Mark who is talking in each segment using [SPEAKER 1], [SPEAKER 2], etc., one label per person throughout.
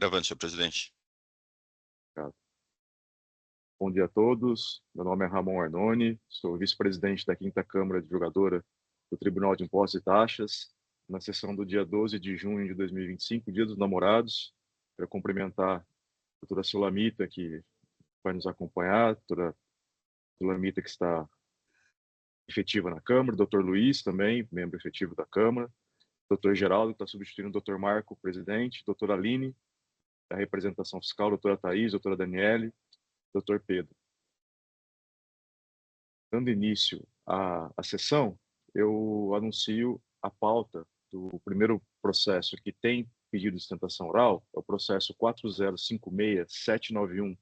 [SPEAKER 1] Gravando, senhor presidente.
[SPEAKER 2] Bom dia a todos. Meu nome é Ramon Arnone, sou vice-presidente da 5ª Câmara Advogadora do Tribunal de Impostos e Taxas. Na sessão do dia 12 de junho de 2025, Dia dos Namorados, quero cumprimentar a doutora Sulamita, que vai nos acompanhar, a doutora Sulamita, que está efetiva na Câmara, o doutor Luiz também, membro efetivo da Câmara, o doutor Geraldo, que está substituindo o doutor Marco, presidente, doutora Aline, da representação fiscal, doutora Thaís, doutora Daniele, doutor Pedro. Dando início à sessão, eu anuncio a pauta do primeiro processo que tem pedido de sustentação oral, é o processo 4056791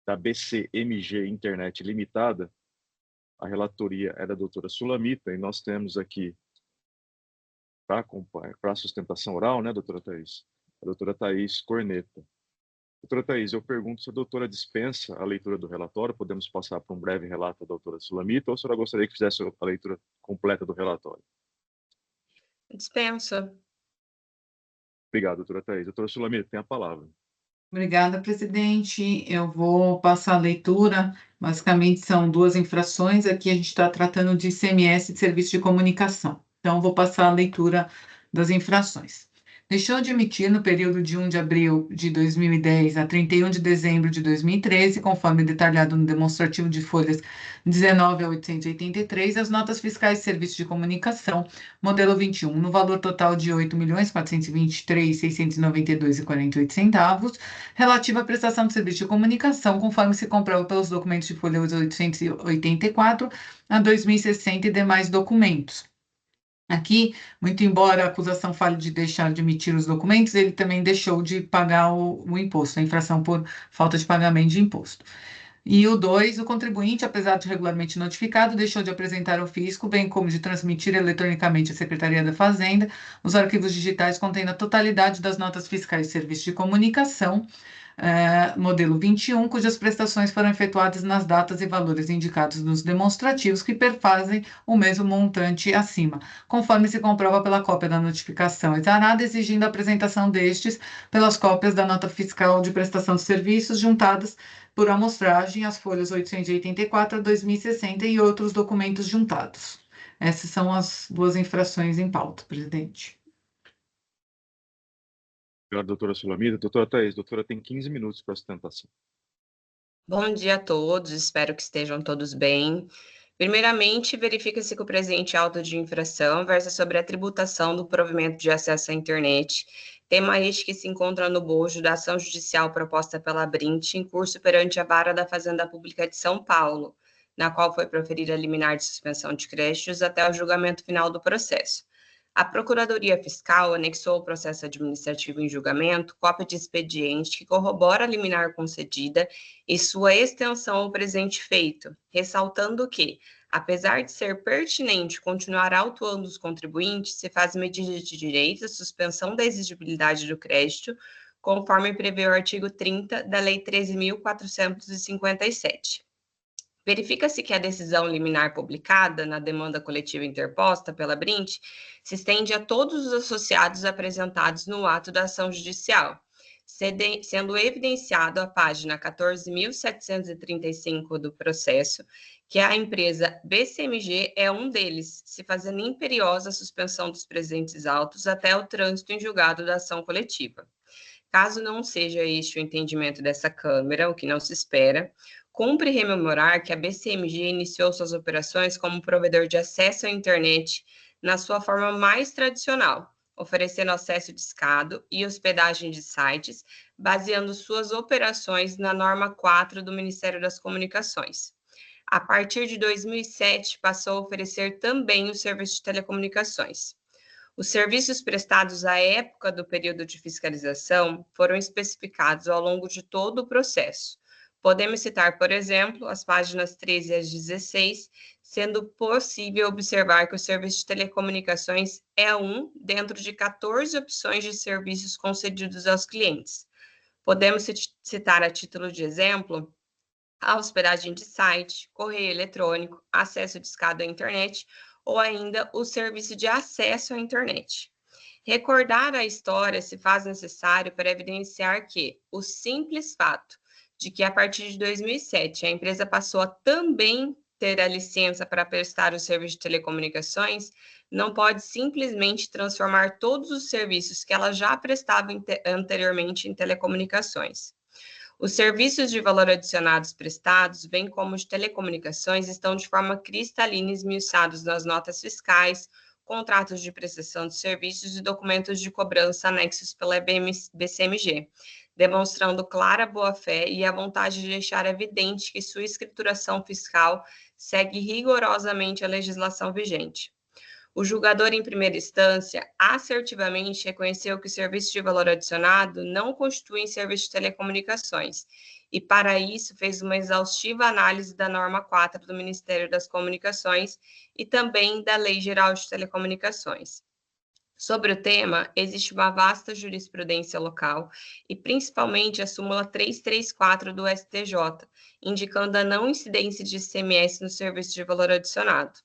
[SPEAKER 2] da BCMG Internet Limitada. A relatoria é da doutora Sulamita, e nós temos aqui, para a sustentação oral, né, doutora Thaís? A doutora Thaís Corneta. Doutora Thaís, eu pergunto se a doutora dispensa a leitura do relatório, podemos passar para um breve relato da doutora Sulamita, ou a senhora gostaria que fizesse a leitura completa do relatório?
[SPEAKER 3] Dispensa.
[SPEAKER 2] Obrigado, doutora Thaís. Doutora Sulamita, tem a palavra.
[SPEAKER 4] Obrigada, presidente. Eu vou passar a leitura. Basicamente, são duas infrações. Aqui a gente está tratando de ICMS de serviço de comunicação. Então, vou passar a leitura das infrações. Deixou de emitir no período de 1 de abril de 2010 a 31 de dezembro de 2013, conforme detalhado no demonstrativo de folhas 19 a 883, as notas fiscais de serviço de comunicação, modelo 21, no valor total de R$ 8.423.692,48, relativa à prestação de serviço de comunicação, conforme se comprova pelos documentos de folha 884 a 2060 e demais documentos. Aqui, muito embora a acusação fale de deixar de emitir os documentos, ele também deixou de pagar o imposto, a infração por falta de pagamento de imposto. E o 2, o contribuinte, apesar de regularmente notificado, deixou de apresentar ao fisco, bem como de transmitir eletronicamente à Secretaria da Fazenda os arquivos digitais contendo a totalidade das notas fiscais de serviço de comunicação, modelo 21, cujas prestações foram efetuadas nas datas e valores indicados nos demonstrativos que perfazem o mesmo montante acima, conforme se comprova pela cópia da notificação exarada, exigindo a apresentação destes pelas cópias da nota fiscal de prestação de serviços juntadas por amostragem às folhas 884 a 2060 e outros documentos juntados. Essas são as duas infrações em pauta, presidente.
[SPEAKER 2] Obrigado, doutora Sulamita. Doutora Thaís, doutora tem 15 minutos para a sustentação.
[SPEAKER 3] Bom dia a todos, espero que estejam todos bem. Primeiramente, verifica-se que o presente auto de infração versa sobre a tributação do provimento de acesso à internet, tema este que se encontra no bojo da ação judicial proposta pela Brint em curso perante a Vara da Fazenda Pública de São Paulo, na qual foi proferida a liminar de suspensão de créditos até o julgamento final do processo. A Procuradoria Fiscal anexou ao processo administrativo em julgamento cópia de expediente que corrobora a liminar concedida e sua extensão ao presente feito, ressaltando que, apesar de ser pertinente continuar autuando os contribuintes, se faz medida de direito a suspensão da exigibilidade do crédito, conforme prevê o artigo 30 da Lei 13.457. Verifica-se que a decisão liminar publicada na demanda coletiva interposta pela Brint se estende a todos os associados apresentados no ato da ação judicial, sendo evidenciado a página 14.735 do processo que a empresa BCMG é um deles, se fazendo imperiosa a suspensão dos presentes autos até o trânsito em julgado da ação coletiva. Caso não seja este o entendimento dessa Câmara, o que não se espera, cumpre rememorar que a BCMG iniciou suas operações como provedor de acesso à internet na sua forma mais tradicional, oferecendo acesso discado e hospedagem de sites, baseando suas operações na norma 4 do Ministério das Comunicações. A partir de 2007, passou a oferecer também o serviço de telecomunicações. Os serviços prestados à época do período de fiscalização foram especificados ao longo de todo o processo. Podemos citar, por exemplo, as páginas 13 a 16, sendo possível observar que o serviço de telecomunicações é um dentro de 14 opções de serviços concedidos aos clientes. Podemos citar a título de exemplo a hospedagem de site, correio eletrônico, acesso discado à internet ou ainda o serviço de acesso à internet. Recordar a história se faz necessário para evidenciar que o simples fato de que, a partir de 2007, a empresa passou a também ter a licença para prestar o serviço de telecomunicações, não pode simplesmente transformar todos os serviços que ela já prestava anteriormente em telecomunicações. Os serviços de valor adicionados prestados, bem como os de telecomunicações, estão de forma cristalina esmiuçados nas notas fiscais, contratos de prestação de serviços e documentos de cobrança anexos pela BCMG, demonstrando clara boa-fé e a vontade de deixar evidente que sua escrituração fiscal segue rigorosamente a legislação vigente. O julgador em primeira instância assertivamente reconheceu que o serviço de valor adicionado não constitui serviço de telecomunicações e, para isso, fez uma exaustiva análise da norma 4 do Ministério das Comunicações e também da Lei Geral de Telecomunicações. Sobre o tema, existe uma vasta jurisprudência local e, principalmente, a súmula 334 do STJ, indicando a não incidência de ICMS no serviço de valor adicionado.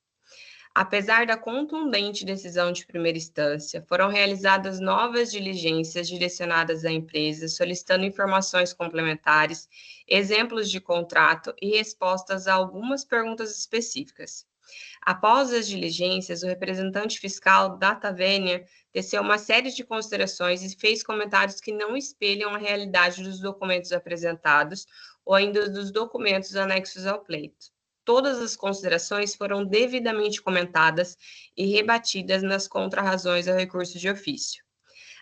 [SPEAKER 3] Apesar da contundente decisão de primeira instância, foram realizadas novas diligências direcionadas à empresa, solicitando informações complementares, exemplos de contrato e respostas a algumas perguntas específicas. Após as diligências, o representante fiscal Data Vênia teceu uma série de considerações e fez comentários que não espelham a realidade dos documentos apresentados ou ainda dos documentos anexos ao pleito. Todas as considerações foram devidamente comentadas e rebatidas nas contrarrazões ao recurso de ofício.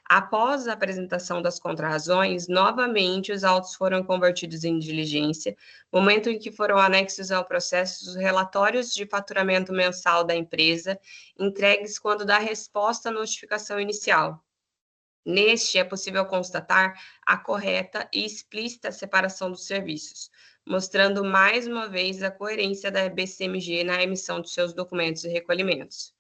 [SPEAKER 3] Após a apresentação das contrarrazões, novamente os autos foram convertidos em diligência, momento em que foram anexos ao processo os relatórios de faturamento mensal da empresa, entregues quando da resposta à notificação inicial. Neste, é possível constatar a correta e explícita separação dos serviços, mostrando mais uma vez a coerência da BCMG na emissão de seus documentos e recolhimentos.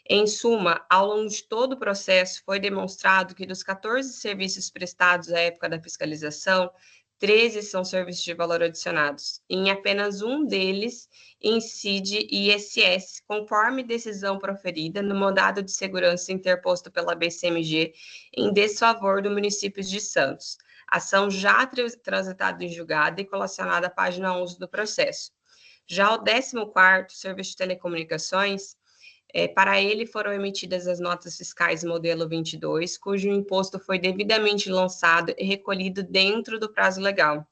[SPEAKER 3] Em suma, ao longo de todo o processo, foi demonstrado que dos 14 serviços prestados à época da fiscalização, 13 são serviços de valor adicionados. Em apenas um deles incide ISS, conforme decisão proferida no mandado de segurança interposto pela BCMG em desfavor do município de Santos. Ação já transitada em julgado e colacionada à página 11 do processo. Já o 14º, Serviço de Telecomunicações, para ele foram emitidas as notas fiscais modelo 22, cujo imposto foi devidamente lançado e recolhido dentro do prazo legal.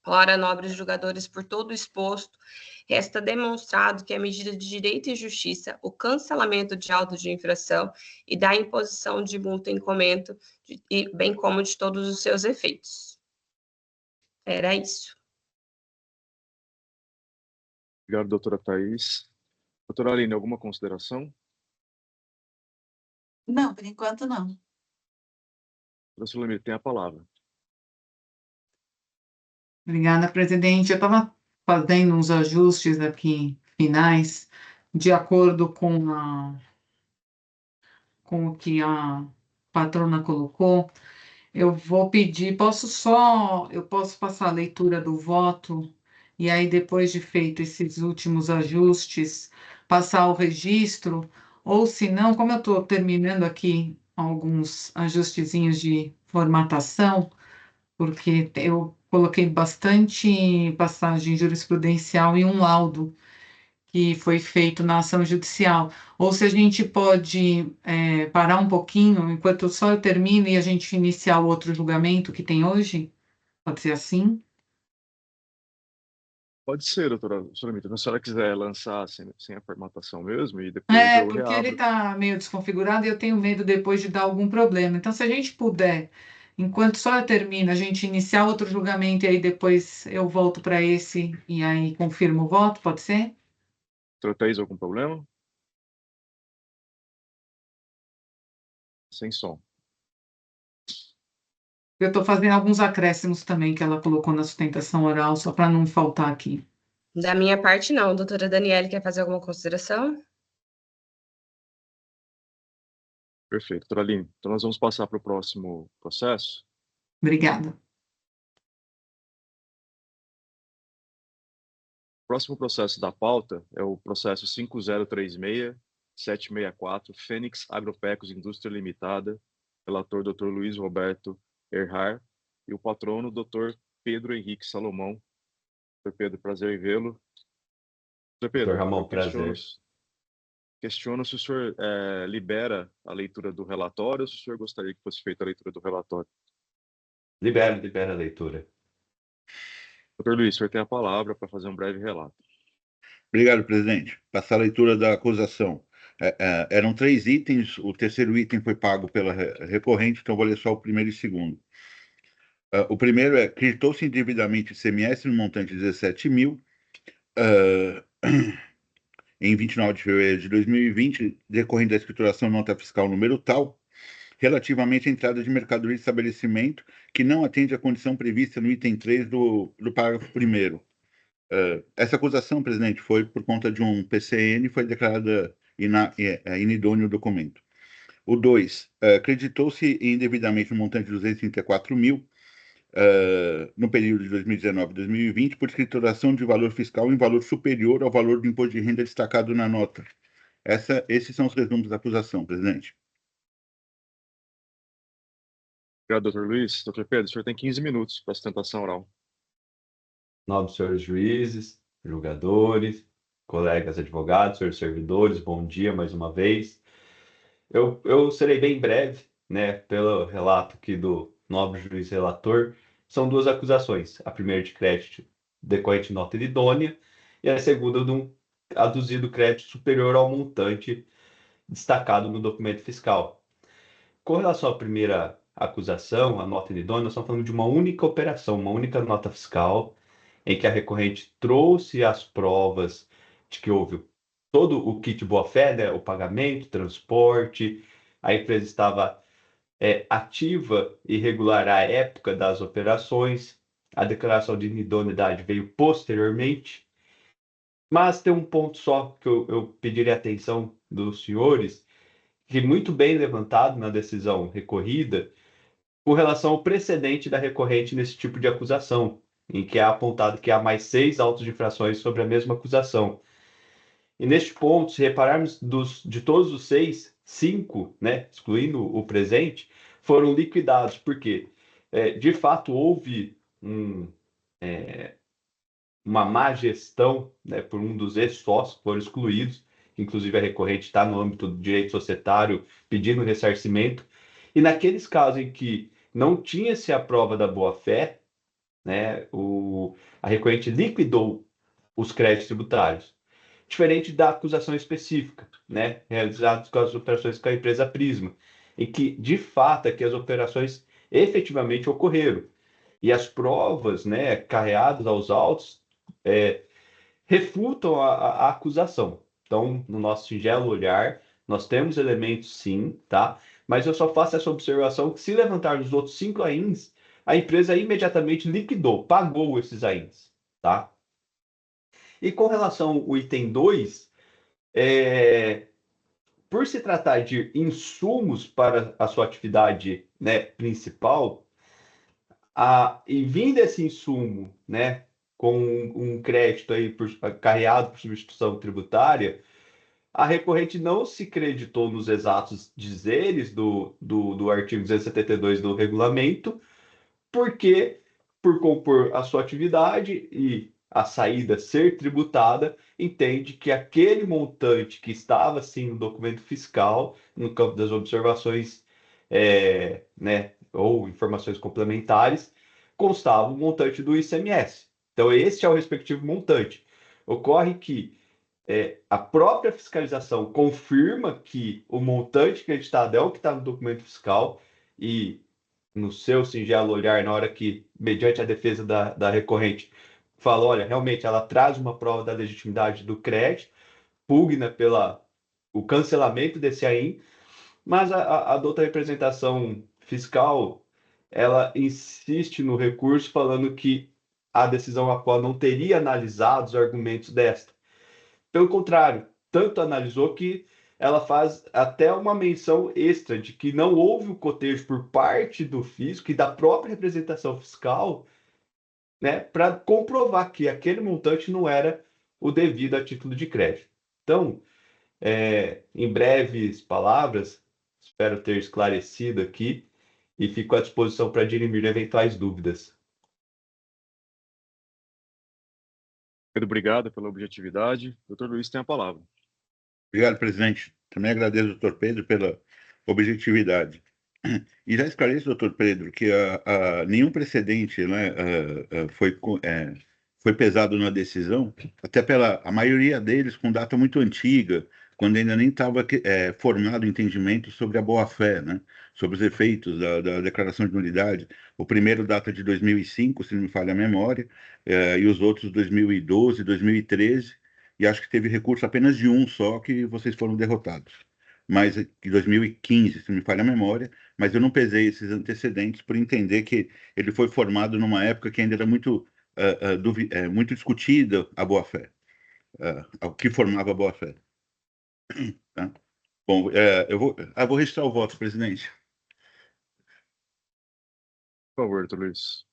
[SPEAKER 3] Ora, nobres julgadores, por todo o exposto, resta demonstrado que a medida de direito e justiça, o cancelamento de auto de infração e da imposição de multa em comento, bem como de todos os seus efeitos. Era isso.
[SPEAKER 2] Obrigado, doutora Thais. Doutora Aline, alguma consideração?
[SPEAKER 1] Não, por enquanto não.
[SPEAKER 2] Doutora Sulamir, tem a palavra.
[SPEAKER 4] Obrigada, presidente. Eu estava fazendo uns ajustes aqui finais, de acordo com o que a patrona colocou. Eu vou pedir, eu posso passar a leitura do voto, e aí, depois de feito esses últimos ajustes, passar o registro, ou se não, como eu estou terminando aqui alguns ajustezinhos de formatação, porque eu coloquei bastante passagem jurisprudencial em um laudo que foi feito na ação judicial. Ou se a gente pode parar um pouquinho, enquanto só eu termino e a gente iniciar o outro julgamento que tem hoje? Pode ser assim?
[SPEAKER 2] Pode ser, doutora Sulamir. Se a senhora quiser lançar sem a formatação mesmo, e depois eu
[SPEAKER 4] Porque ele
[SPEAKER 2] reabro.
[SPEAKER 4] está meio desconfigurado e eu tenho medo depois de dar algum problema. Então, se a gente puder, enquanto só eu termino, a gente iniciar outro julgamento e aí depois eu volto para esse e aí confirmo o voto, pode ser?
[SPEAKER 2] Doutora Thais, algum problema? Sem som.
[SPEAKER 4] Eu estou fazendo alguns acréscimos também que ela colocou na sustentação oral, só para não faltar aqui.
[SPEAKER 3] Da minha parte, não. Doutora Daniele, quer fazer alguma consideração?
[SPEAKER 2] Perfeito. Doutora Aline, então nós vamos passar para o próximo processo.
[SPEAKER 4] Obrigada.
[SPEAKER 2] O próximo processo da pauta é o processo 5036 764, Fênix Agropecos Indústria Limitada, relator Dr. Luiz Roberto Erhard, e o patrono Dr. Pedro Henrique Salomão. Dr. Pedro, prazer em vê-lo. Dr. Pedro,
[SPEAKER 1] Dr. Ramon, prazer.
[SPEAKER 2] Questiono se o senhor libera a leitura do relatório ou se o senhor gostaria que fosse feita a leitura do relatório.
[SPEAKER 1] Libera a leitura.
[SPEAKER 2] Dr. Luiz, o senhor tem a palavra para fazer um breve relato.
[SPEAKER 5] Obrigado, presidente. Passar a leitura da acusação. Eram 3 itens, o terceiro item foi pago pela recorrente, então vou ler só o primeiro e segundo. O primeiro é: creditou-se indevidamente ICMS no montante de 17 mil em 29 de fevereiro de 2020, decorrente da escrituração nota fiscal número tal, relativamente à entrada de mercadoria de estabelecimento que não atende à condição prevista no item 3 do parágrafo 1º. Essa acusação, presidente, foi por conta de um PCN, foi declarada inidôneo o documento. O 2, creditou-se indevidamente no montante de 234 mil no período de 2019 e 2020 por escrituração de valor fiscal em valor superior ao valor do imposto de renda destacado na nota. Esses são os resumos da acusação, presidente.
[SPEAKER 2] Obrigado, Dr. Luiz. Dr. Pedro, o senhor tem 15 minutos para a sustentação oral.
[SPEAKER 1] Nobres senhores juízes, julgadores, colegas advogados, senhores servidores, bom dia mais uma vez. Eu serei bem breve, né, pelo relato aqui do nobre juiz relator. São 2 acusações, a primeira de crédito decorrente de nota idônea e a segunda de um aduzido crédito superior ao montante destacado no documento fiscal. Com relação à primeira acusação, a nota idônea, nós estamos falando de uma única operação, uma única nota fiscal, em que a recorrente trouxe as provas de que houve todo o kit boa-fé, né, o pagamento, transporte, a empresa estava ativa e regular à época das operações, a declaração de idoneidade veio posteriormente, mas tem um ponto só que eu pediria a atenção dos senhores, que muito bem levantado na decisão recorrida, com relação ao precedente da recorrente nesse tipo de acusação, em que é apontado que há mais 6 autos de infrações sobre a mesma acusação. E neste ponto, se repararmos de todos os 6, 5, né, excluindo o presente, foram liquidados, porque de fato houve uma má gestão, né, por um dos ex-sócios que foram excluídos, inclusive a recorrente está no âmbito do direito societário pedindo ressarcimento, e naqueles casos em que não tinha-se a prova da boa-fé, né, a recorrente liquidou os créditos tributários, diferente da acusação específica, né, realizadas com as operações com a empresa Prisma, em que, de fato, aqui as operações efetivamente ocorreram. E as provas, né, carreadas aos autos refutam a acusação. Então, no nosso singelo olhar, nós temos elementos sim, tá? Mas eu só faço essa observação que, se levantar os outros 5 AINs, a empresa imediatamente liquidou, pagou esses AINs, tá? E com relação ao item 2, por se tratar de insumos para a sua atividade, né, principal, e vindo esse insumo, né, com um crédito aí carreado por substituição tributária, a recorrente não se creditou nos exatos dizeres do artigo 272 do regulamento, porque, por compor a sua atividade e a saída ser tributada, entende que aquele montante que estava, sim, no documento fiscal, no campo das observações, né, ou informações complementares, constava o montante do ICMS. Então, este é o respectivo montante. Ocorre que a própria fiscalização confirma que o montante creditado é o que está no documento fiscal e, no seu singelo olhar, na hora que, mediante a defesa da recorrente, fala, olha, realmente ela traz uma prova da legitimidade do crédito, pugna o cancelamento desse AIN, mas a douta representação fiscal, ela insiste no recurso falando que a decisão atual não teria analisado os argumentos desta. Pelo contrário, tanto analisou que ela faz até uma menção extra de que não houve o cotejo por parte do fisco e da própria representação fiscal, né, para comprovar que aquele montante não era o devido a título de crédito. Então, em breves palavras, espero ter esclarecido aqui e fico à disposição para dirimir eventuais dúvidas.
[SPEAKER 2] Pedro, obrigado pela objetividade. Doutor Luiz tem a palavra.
[SPEAKER 5] Obrigado, presidente. Também agradeço ao doutor Pedro pela objetividade. E já esclareço, doutor Pedro, que nenhum precedente, né, foi pesado na decisão, até pela a maioria deles com data muito antiga, quando ainda nem estava formado o entendimento sobre a boa-fé, né, sobre os efeitos da declaração de nulidade. O primeiro data de 2005, se não me falha a memória, e os outros 2012, 2013, e acho que teve recurso apenas de um só, que vocês foram derrotados. Mas em 2015, se não me falha a memória, mas eu não pesei esses antecedentes por entender que ele foi formado numa época que ainda era muito discutida a boa-fé, o que formava a boa-fé. Tá? Bom, eu vou registrar o voto, presidente.
[SPEAKER 2] Por favor, doutor Luiz.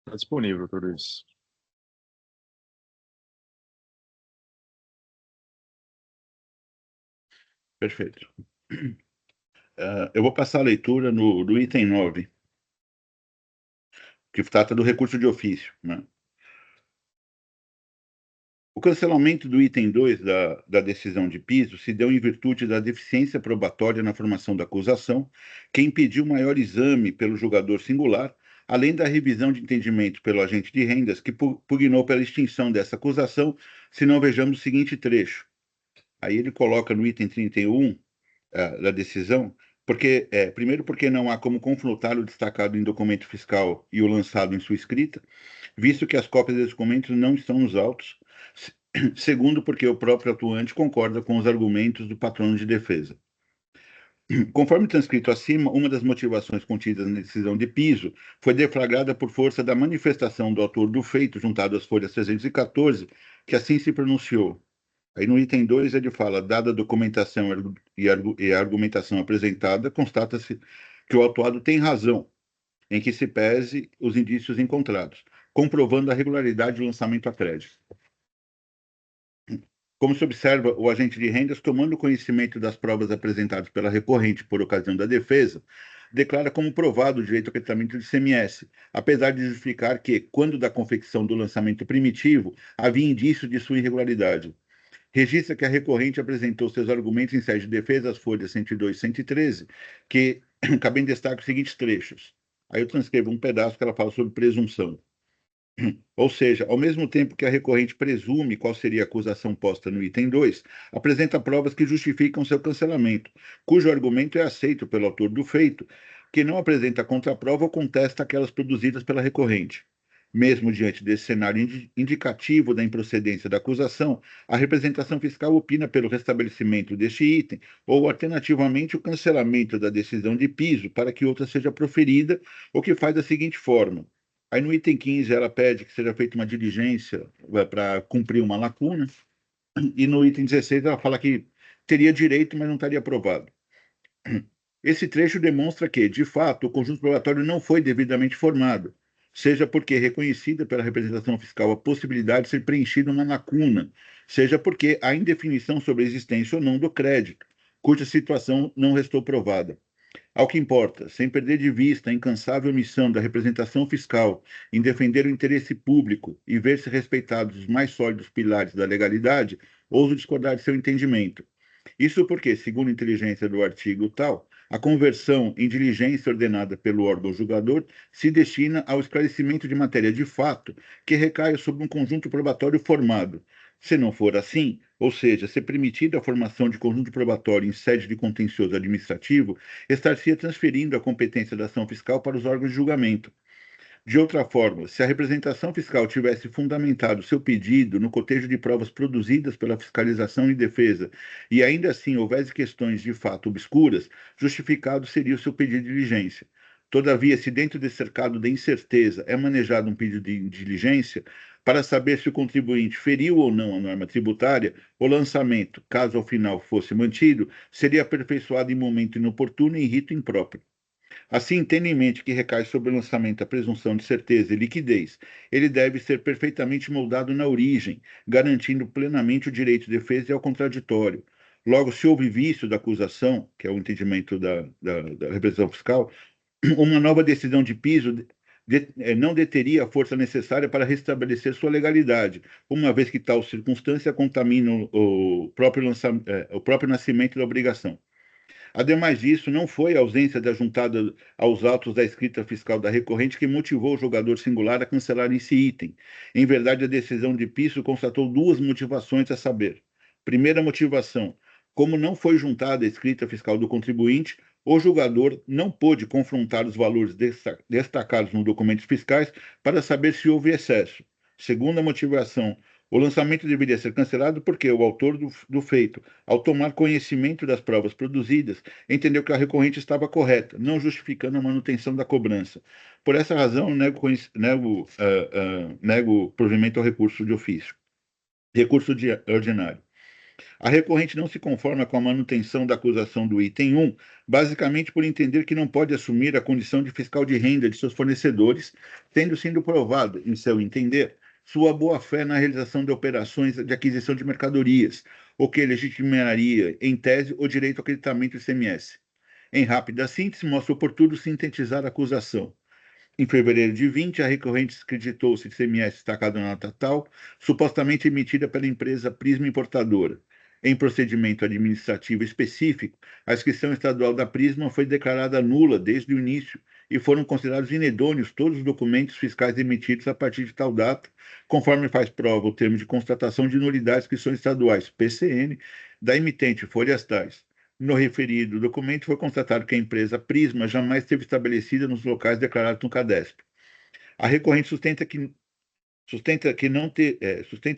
[SPEAKER 2] Está disponível, doutor Luiz.
[SPEAKER 5] Perfeito. Eu vou passar a leitura do item 9, que trata do recurso de ofício, né? O cancelamento do item 2 da decisão de piso se deu em virtude da deficiência probatória na formação da acusação, que impediu maior exame pelo julgador singular, além da revisão de entendimento pelo agente de rendas, que pugnou pela extinção dessa acusação, se não vejamos o seguinte trecho. Aí ele coloca no item 31 da decisão, primeiro porque não há como confrontar o destacado em documento fiscal e o lançado em sua escrita, visto que as cópias desses documentos não estão nos autos. Segundo, porque o próprio atuante concorda com os argumentos do patrono de defesa. Conforme transcrito acima, uma das motivações contidas na decisão de piso foi deflagrada por força da manifestação do autor do feito, juntado às folhas 314, que assim se pronunciou. Aí no item 2 ele fala, dada a documentação e a argumentação apresentada, constata-se que o autuado tem razão em que se pese os indícios encontrados, comprovando a regularidade do lançamento a crédito. Como se observa, o agente de rendas, tomando conhecimento das provas apresentadas pela recorrente por ocasião da defesa, declara como provado o direito ao acreditamento de ICMS, apesar de justificar que, quando da confecção do lançamento primitivo, havia indício de sua irregularidade. Registra que a recorrente apresentou seus argumentos em sede de defesa às folhas 102 e 113, que cabem destaque os seguintes trechos. Aí eu transcrevo um pedaço que ela fala sobre presunção. Ou seja, ao mesmo tempo que a recorrente presume qual seria a acusação posta no item 2, apresenta provas que justificam seu cancelamento, cujo argumento é aceito pelo autor do feito, que não apresenta contraprova ou contesta aquelas produzidas pela recorrente. Mesmo diante desse cenário indicativo da improcedência da acusação, a representação fiscal opina pelo restabelecimento deste item ou, alternativamente, o cancelamento da decisão de piso para que outra seja proferida, o que faz da seguinte forma. Aí no item 15 ela pede que seja feita uma diligência para cumprir uma lacuna, e no item 16 ela fala que teria direito, mas não estaria aprovado. Esse trecho demonstra que, de fato, o conjunto probatório não foi devidamente formado, seja porque reconhecida pela representação fiscal a possibilidade de ser preenchida uma lacuna, seja porque há indefinição sobre a existência ou não do crédito, cuja situação não restou provada. Ao que importa, sem perder de vista a incansável missão da representação fiscal em defender o interesse público e ver-se respeitados os mais sólidos pilares da legalidade, ouso discordar de seu entendimento. Isso porque, segundo a inteligência do artigo tal, a conversão em diligência ordenada pelo órgão julgador se destina ao esclarecimento de matéria de fato que recaia sobre um conjunto probatório formado. Se não for assim, ou seja, se permitida a formação de conjunto probatório em sede de contencioso administrativo, estar-se transferindo a competência da ação fiscal para os órgãos de julgamento. De outra forma, se a representação fiscal tivesse fundamentado seu pedido no cotejo de provas produzidas pela fiscalização e defesa e ainda assim houvesse questões de fato obscuras, justificado seria o seu pedido de diligência. Todavia, se dentro desse cercado de incerteza é manejado um pedido de diligência, para saber se o contribuinte feriu ou não a norma tributária, o lançamento, caso ao final fosse mantido, seria aperfeiçoado em momento inoportuno e em rito impróprio. Assim, tendo em mente que recai sobre o lançamento a presunção de certeza e liquidez, ele deve ser perfeitamente moldado na origem, garantindo plenamente o direito de defesa e ao contraditório. Logo, se houve vício da acusação, que é o entendimento da representação fiscal, uma nova decisão de piso não deteria a força necessária para restabelecer sua legalidade, uma vez que tal circunstância contamina o próprio nascimento da obrigação. Ademais disso, não foi a ausência da juntada aos autos da escrita fiscal da recorrente que motivou o jogador singular a cancelar esse item. Em verdade, a decisão de piso constatou duas motivações a saber. Primeira motivação: como não foi juntada a escrita fiscal do contribuinte, o julgador não pôde confrontar os valores destacados nos documentos fiscais para saber se houve excesso. Segunda motivação: o lançamento deveria ser cancelado porque o autor do feito, ao tomar conhecimento das provas produzidas, entendeu que a recorrente estava correta, não justificando a manutenção da cobrança. Por essa razão, nego provimento ao recurso de ofício. Recurso ordinário. A recorrente não se conforma com a manutenção da acusação do item 1, basicamente por entender que não pode assumir a condição de fiscal de renda de seus fornecedores, tendo sido provado, em seu entender, sua boa-fé na realização de operações de aquisição de mercadorias, o que legitimaria, em tese, o direito ao acreditamento do ICMS. Em rápida síntese, mostra oportuno sintetizar a acusação. Em fevereiro de 20, a recorrente acreditou-se de ICMS destacado na nota tal, supostamente emitida pela empresa Prisma Importadora. Em procedimento administrativo específico, a inscrição estadual da Prisma foi declarada nula desde o início e foram considerados inidôneos todos os documentos fiscais emitidos a partir de tal data, conforme faz prova o termo de constatação de nulidades que são estaduais, PCN, da emitente folhas tais. No referido documento foi constatado que a empresa Prisma jamais esteve estabelecida nos locais declarados no CADESP. A recorrente sustenta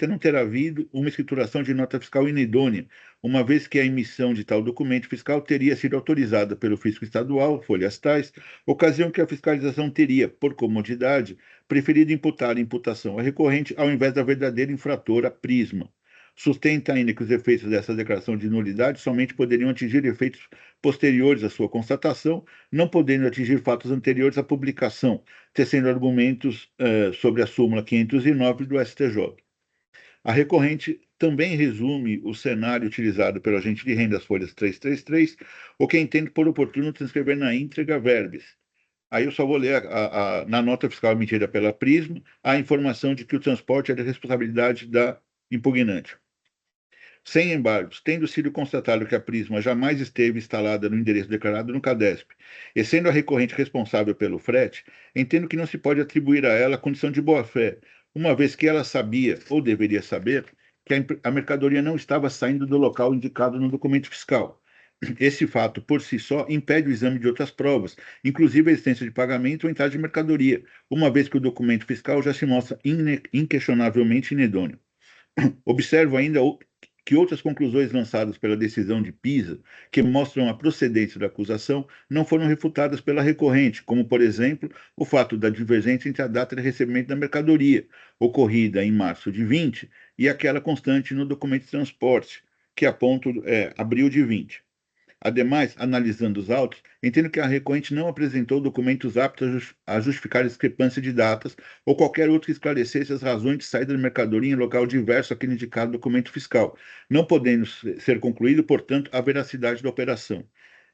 [SPEAKER 5] não ter havido uma escrituração de nota fiscal inidônea, uma vez que a emissão de tal documento fiscal teria sido autorizada pelo fisco estadual, folhas tais, ocasião que a fiscalização teria, por comodidade, preferido imputar a imputação à recorrente ao invés da verdadeira infratora Prisma. Sustenta ainda que os efeitos dessa declaração de nulidade somente poderiam atingir efeitos posteriores à sua constatação, não podendo atingir fatos anteriores à publicação, tecendo argumentos sobre a súmula 509 do STJ. A recorrente também resume o cenário utilizado pelo agente de renda das folhas 333, o que entende por oportuno transcrever na íntegra verbis. Aí eu só vou ler na nota fiscal emitida pela Prisma a informação de que o transporte é de responsabilidade da impugnante. Sem embargos, tendo sido constatado que a Prisma jamais esteve instalada no endereço declarado no CADESP, e sendo a recorrente responsável pelo frete, entendo que não se pode atribuir a ela a condição de boa-fé, uma vez que ela sabia, ou deveria saber, que a mercadoria não estava saindo do local indicado no documento fiscal. Esse fato, por si só, impede o exame de outras provas, inclusive a existência de pagamento ou entrada de mercadoria, uma vez que o documento fiscal já se mostra inquestionavelmente inidôneo. Observo ainda que outras conclusões lançadas pela decisão de Pisa, que mostram a procedência da acusação, não foram refutadas pela recorrente, como, por exemplo, o fato da divergência entre a data de recebimento da mercadoria, ocorrida em março de 20, e aquela constante no documento de transporte, que aponta abril de 20. Ademais, analisando os autos, entendo que a recorrente não apresentou documentos aptos a justificar a discrepância de datas ou qualquer outro que esclarecesse as razões de saída da mercadoria em local diverso àquele indicado no documento fiscal, não podendo ser concluído, portanto, a veracidade da operação.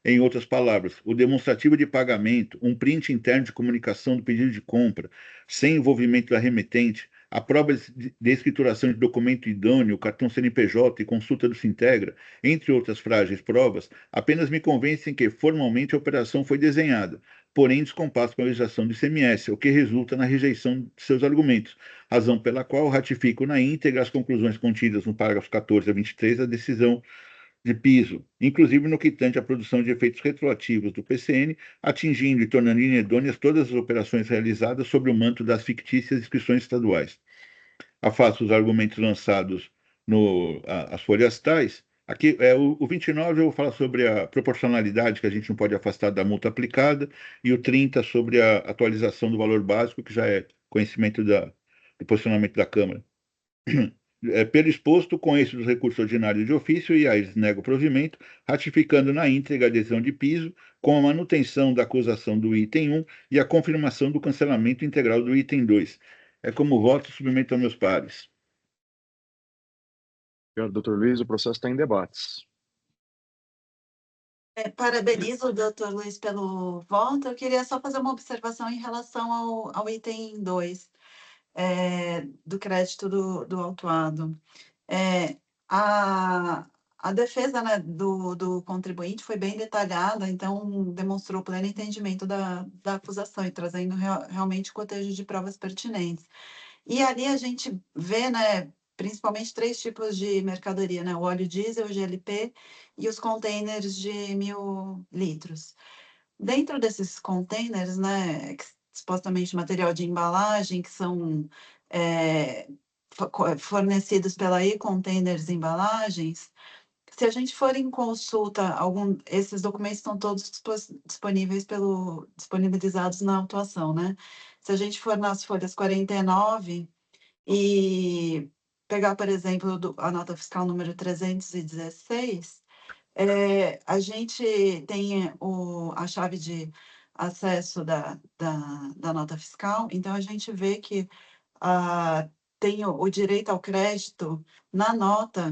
[SPEAKER 5] Em outras palavras, o demonstrativo de pagamento, um print interno de comunicação do pedido de compra, sem envolvimento da remetente, a prova de escrituração de documento idôneo, cartão CNPJ e consulta do Sintegra, entre outras frágeis provas, apenas me convencem que, formalmente, a operação foi desenhada, porém descompasso com a legislação do ICMS, o que resulta na rejeição de seus argumentos, razão pela qual ratifico na íntegra as conclusões contidas no parágrafo 14 a 23 da decisão de piso, inclusive no que tange à produção de efeitos retroativos do PCN, atingindo e tornando inidôneas todas as operações realizadas sob o manto das fictícias inscrições estaduais. Afasto os argumentos lançados as folhas tais. Aqui, o 29 eu vou falar sobre a proporcionalidade, que a gente não pode afastar da multa aplicada, e o 30 sobre a atualização do valor básico, que já é conhecimento do posicionamento da Câmara. Pelo exposto, conheço dos recursos ordinários de ofício e aí nego provimento, ratificando na íntegra a adesão de piso, com a manutenção da acusação do item 1 e a confirmação do cancelamento integral do item 2. É como voto, submeto aos meus pares.
[SPEAKER 2] Obrigado, doutor Luiz. O processo está em debates.
[SPEAKER 6] Parabenizo o doutor Luiz pelo voto. Eu queria só fazer uma observação em relação ao item 2. Do crédito do autuado. A defesa, né, do contribuinte foi bem detalhada, então demonstrou pleno entendimento da acusação e trazendo realmente cotejo de provas pertinentes. E ali a gente vê, né, principalmente 3 tipos de mercadoria, né, o óleo diesel, o GLP e os containers de 1.000 litros. Dentro desses containers, né, supostamente material de embalagem, que são fornecidos pela E-Containers Embalagens, se a gente for em consulta, esses documentos estão todos disponibilizados na autuação, né? Se a gente for nas folhas 49 e pegar, por exemplo, a nota fiscal número 316, a gente tem a chave de acesso da nota fiscal, então a gente vê que tem o direito ao crédito na nota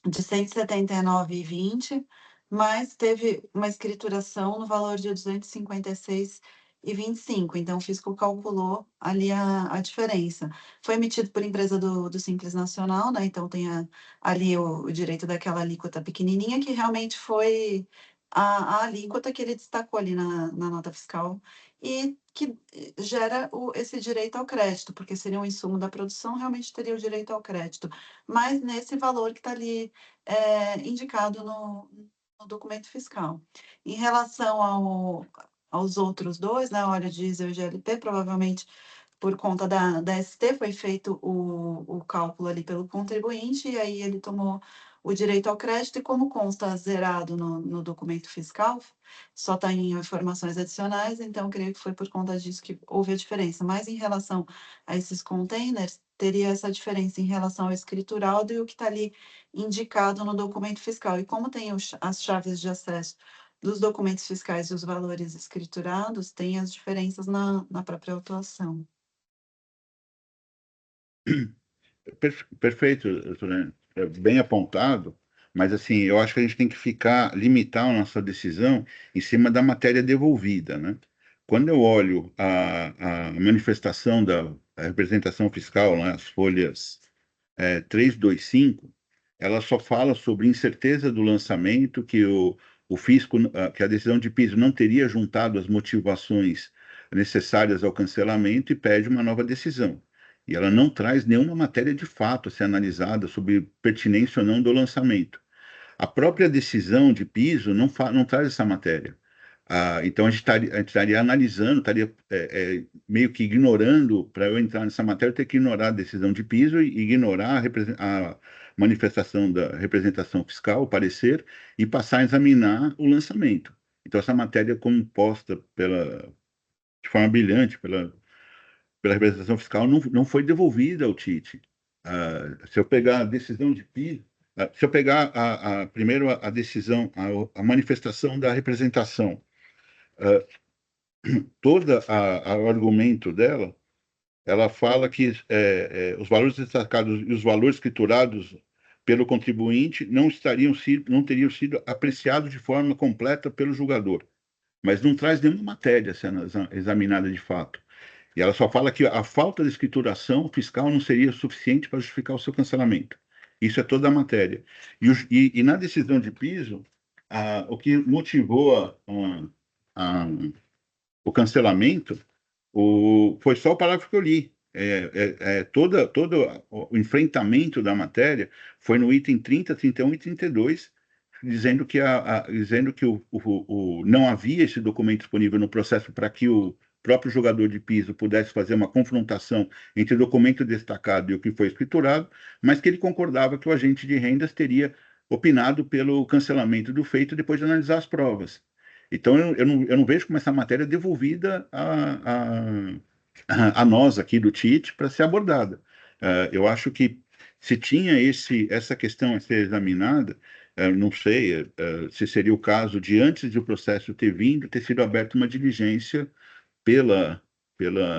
[SPEAKER 6] de R$ 179,20, mas teve uma escrituração no valor de R$ 256,25. Então, o fisco calculou ali a diferença. Foi emitido por empresa do Simples Nacional, né? Então, tem ali o direito daquela alíquota pequenininha, que realmente foi a alíquota que ele destacou ali na nota fiscal e que gera esse direito ao crédito, porque seria um insumo da produção, realmente teria o direito ao crédito. Mas nesse valor que está ali indicado no documento fiscal. Em relação aos outros dois, né, óleo diesel e GLP, provavelmente por conta da ST, foi feito o cálculo ali pelo contribuinte, e aí ele tomou o direito ao crédito, e como consta zerado no documento fiscal, só está em informações adicionais, então creio que foi por conta disso que houve a diferença. Mas em relação a esses containers, teria essa diferença em relação ao escriturado e o que está ali indicado no documento fiscal. E como tem as chaves de acesso dos documentos fiscais e os valores escriturados, tem as diferenças na própria autuação.
[SPEAKER 5] Perfeito, doutor. Bem apontado, mas assim, eu acho que a gente tem que limitar a nossa decisão em cima da matéria devolvida, né? Quando eu olho a manifestação da representação fiscal, né, as folhas 325, ela só fala sobre incerteza do lançamento, que o fisco, que a decisão de piso não teria juntado as motivações necessárias ao cancelamento e pede uma nova decisão. E ela não traz nenhuma matéria de fato a ser analisada sobre pertinência ou não do lançamento. A própria decisão de piso não traz essa matéria. Então, a gente estaria analisando, estaria meio que ignorando, para eu entrar nessa matéria, eu ter que ignorar a decisão de piso e ignorar a manifestação da representação fiscal, o parecer, e passar a examinar o lançamento. Então, essa matéria composta de forma brilhante pela representação fiscal não foi devolvida ao TIT. Se eu pegar a decisão de piso, se eu pegar primeiro a decisão, a manifestação da representação, todo o argumento dela, ela fala que os valores destacados e os valores escriturados pelo contribuinte não teriam sido apreciados de forma completa pelo julgador, mas não traz nenhuma matéria sendo examinada de fato. E ela só fala que a falta de escrituração fiscal não seria suficiente para justificar o seu cancelamento. Isso é toda a matéria. E na decisão de piso, o que motivou o cancelamento foi só o parágrafo que eu li. Todo o enfrentamento da matéria foi no item 30, 31 e 32, dizendo que, dizendo que não havia esse documento disponível no processo para que o próprio jogador de piso pudesse fazer uma confrontação entre o documento destacado e o que foi escriturado, mas que ele concordava que o agente de rendas teria opinado pelo cancelamento do feito depois de analisar as provas. Então, eu não vejo como essa matéria é devolvida a nós aqui do TIT para ser abordada. Eu acho que se tinha essa questão a ser examinada, não sei se seria o caso de, antes de o processo ter vindo, ter sido aberta uma diligência pela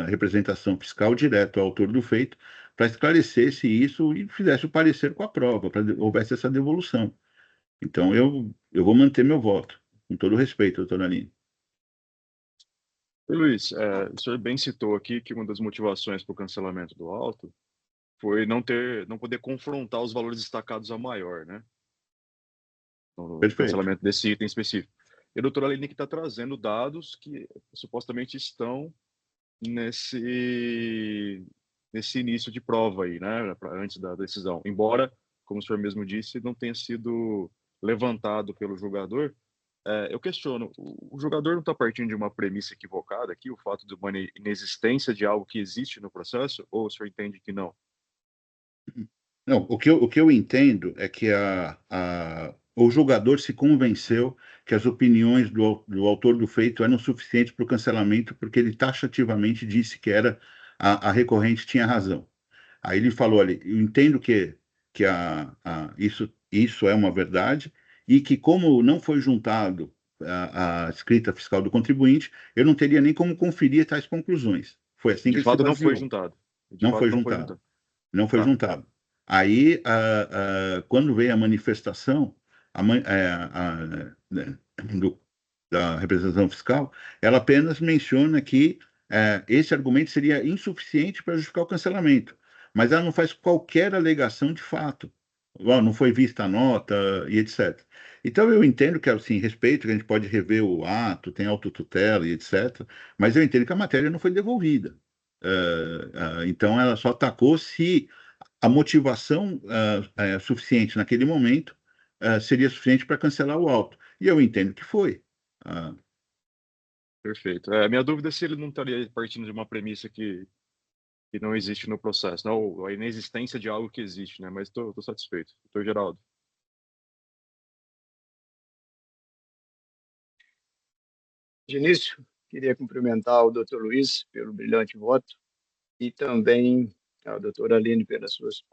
[SPEAKER 5] representação fiscal direto ao autor do feito, para esclarecesse isso e fizesse o parecer com a prova, para houvesse essa devolução. Então, eu vou manter meu voto, com todo respeito, doutora Aline.
[SPEAKER 2] E, Luiz, o senhor bem citou aqui que uma das motivações para o cancelamento do auto foi não poder confrontar os valores destacados a maior, né? No
[SPEAKER 5] Perfeito.
[SPEAKER 2] cancelamento desse item específico. E a doutora Aline que está trazendo dados que supostamente estão nesse início de prova aí, né? Antes da decisão. Embora, como o senhor mesmo disse, não tenha sido levantado pelo jogador, eu questiono, o jogador não está partindo de uma premissa equivocada aqui, o fato de uma inexistência de algo que existe no processo, ou o senhor entende que não?
[SPEAKER 5] Não, o que eu entendo é que o jogador se convenceu que as opiniões do autor do feito eram suficientes para o cancelamento, porque ele taxativamente disse que a recorrente tinha razão. Aí ele falou ali, eu entendo que isso é uma verdade, e que como não foi juntado a escrita fiscal do contribuinte, eu não teria nem como conferir tais conclusões. Foi assim que
[SPEAKER 2] De
[SPEAKER 5] ele se
[SPEAKER 2] fato, não foi
[SPEAKER 5] baseou.
[SPEAKER 2] juntado.
[SPEAKER 5] Não foi juntado. Não foi
[SPEAKER 2] Tá.
[SPEAKER 5] juntado. Aí, quando veio a manifestação né, da representação fiscal, ela apenas menciona que esse argumento seria insuficiente para justificar o cancelamento, mas ela não faz qualquer alegação de fato. Não foi vista a nota e etc. Então, eu entendo que, assim, respeito, que a gente pode rever o ato, tem autotutela e etc., mas eu entendo que a matéria não foi devolvida. Então, ela só atacou se a motivação suficiente naquele momento seria suficiente para cancelar o auto. E eu entendo que foi.
[SPEAKER 2] Perfeito. Minha dúvida é se ele não estaria partindo de uma premissa que não existe no processo, não, ou a inexistência de algo que existe, né? Mas estou satisfeito. Doutor Geraldo.
[SPEAKER 7] De início, queria cumprimentar o doutor Luiz pelo brilhante voto e também a doutora Aline pelas suas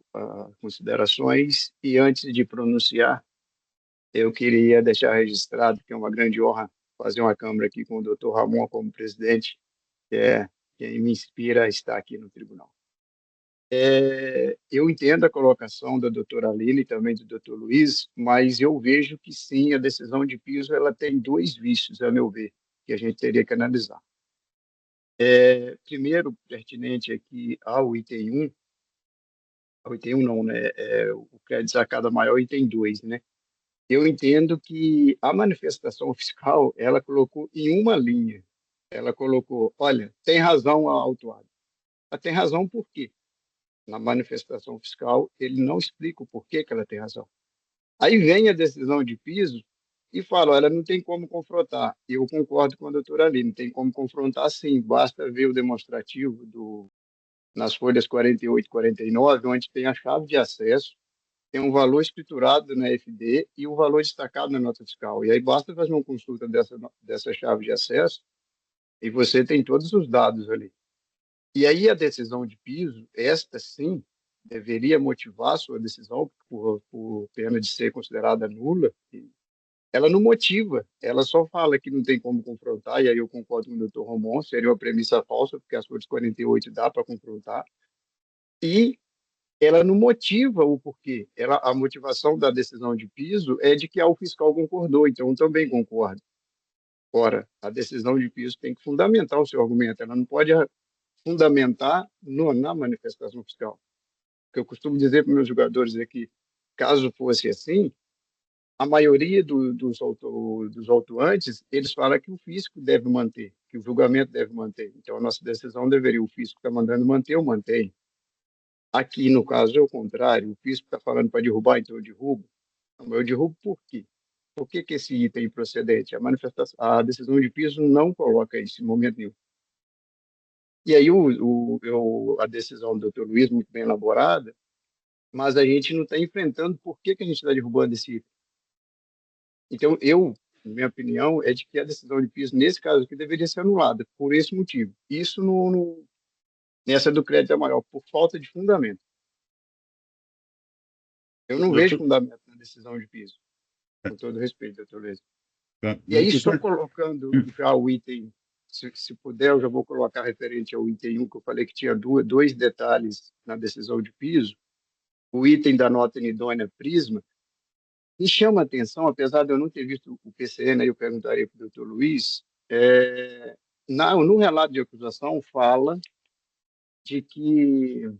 [SPEAKER 7] considerações. E antes de pronunciar, eu queria deixar registrado que é uma grande honra fazer uma câmara aqui com o doutor Ramon como presidente, que é quem me inspira a estar aqui no tribunal. Eu entendo a colocação da doutora Aline e também do doutor Luiz, mas eu vejo que sim, a decisão de piso ela tem dois vícios, a meu ver, que a gente teria que analisar. Primeiro, pertinente aqui ao item 1, ao item 1 não, né? O crédito sacada maior, item 2, né? Eu entendo que a manifestação fiscal, ela colocou em uma linha, ela colocou, olha, tem razão a autuada. Ela tem razão por quê? Na manifestação fiscal, ele não explica o porquê que ela tem razão. Aí vem a decisão de piso e fala, olha, não tem como confrontar. Eu concordo com a doutora Aline, não tem como confrontar sim, basta ver o demonstrativo nas folhas 48 e 49, onde tem a chave de acesso, tem um valor escriturado na FD e o valor destacado na nota fiscal. E aí basta fazer uma consulta dessa chave de acesso e você tem todos os dados ali. E aí a decisão de piso, esta sim, deveria motivar a sua decisão por pena de ser considerada nula. Ela não motiva, ela só fala que não tem como confrontar, e aí eu concordo com o doutor Romão, seria uma premissa falsa, porque as folhas 48 dá para confrontar, e ela não motiva o porquê. A motivação da decisão de piso é de que o fiscal concordou, então eu também concordo. Ora, a decisão de piso tem que fundamentar o seu argumento, ela não pode fundamentar na manifestação fiscal. O que eu costumo dizer para meus jogadores é que, caso fosse assim, a maioria dos autuantes, eles falam que o fisco deve manter, que o julgamento deve manter. Então, a nossa decisão deveria, o fisco está mandando manter, eu mantenho. Aqui, no caso, é o contrário, o fisco está falando para derrubar, então eu derrubo. Não, eu derrubo por quê? Por que esse item é improcedente? A decisão de piso não coloca isso em momento nenhum. E aí a decisão do Dr. Luiz, muito bem elaborada, mas a gente não está enfrentando por que a gente está derrubando esse item. Então, minha opinião é de que a decisão de piso, nesse caso aqui, deveria ser anulada, por esse motivo. Isso nessa do crédito é maior, por falta de fundamento. Eu não vejo fundamento na decisão de piso, com todo respeito, doutor Luiz. E aí, só colocando já o item, se puder, eu já vou colocar referente ao item 1, que eu falei que tinha dois detalhes na decisão de piso. O item da nota inidônea Prisma, me chama a atenção, apesar de eu não ter visto o PCN, aí eu perguntaria para o doutor Luiz, no relato de acusação fala de que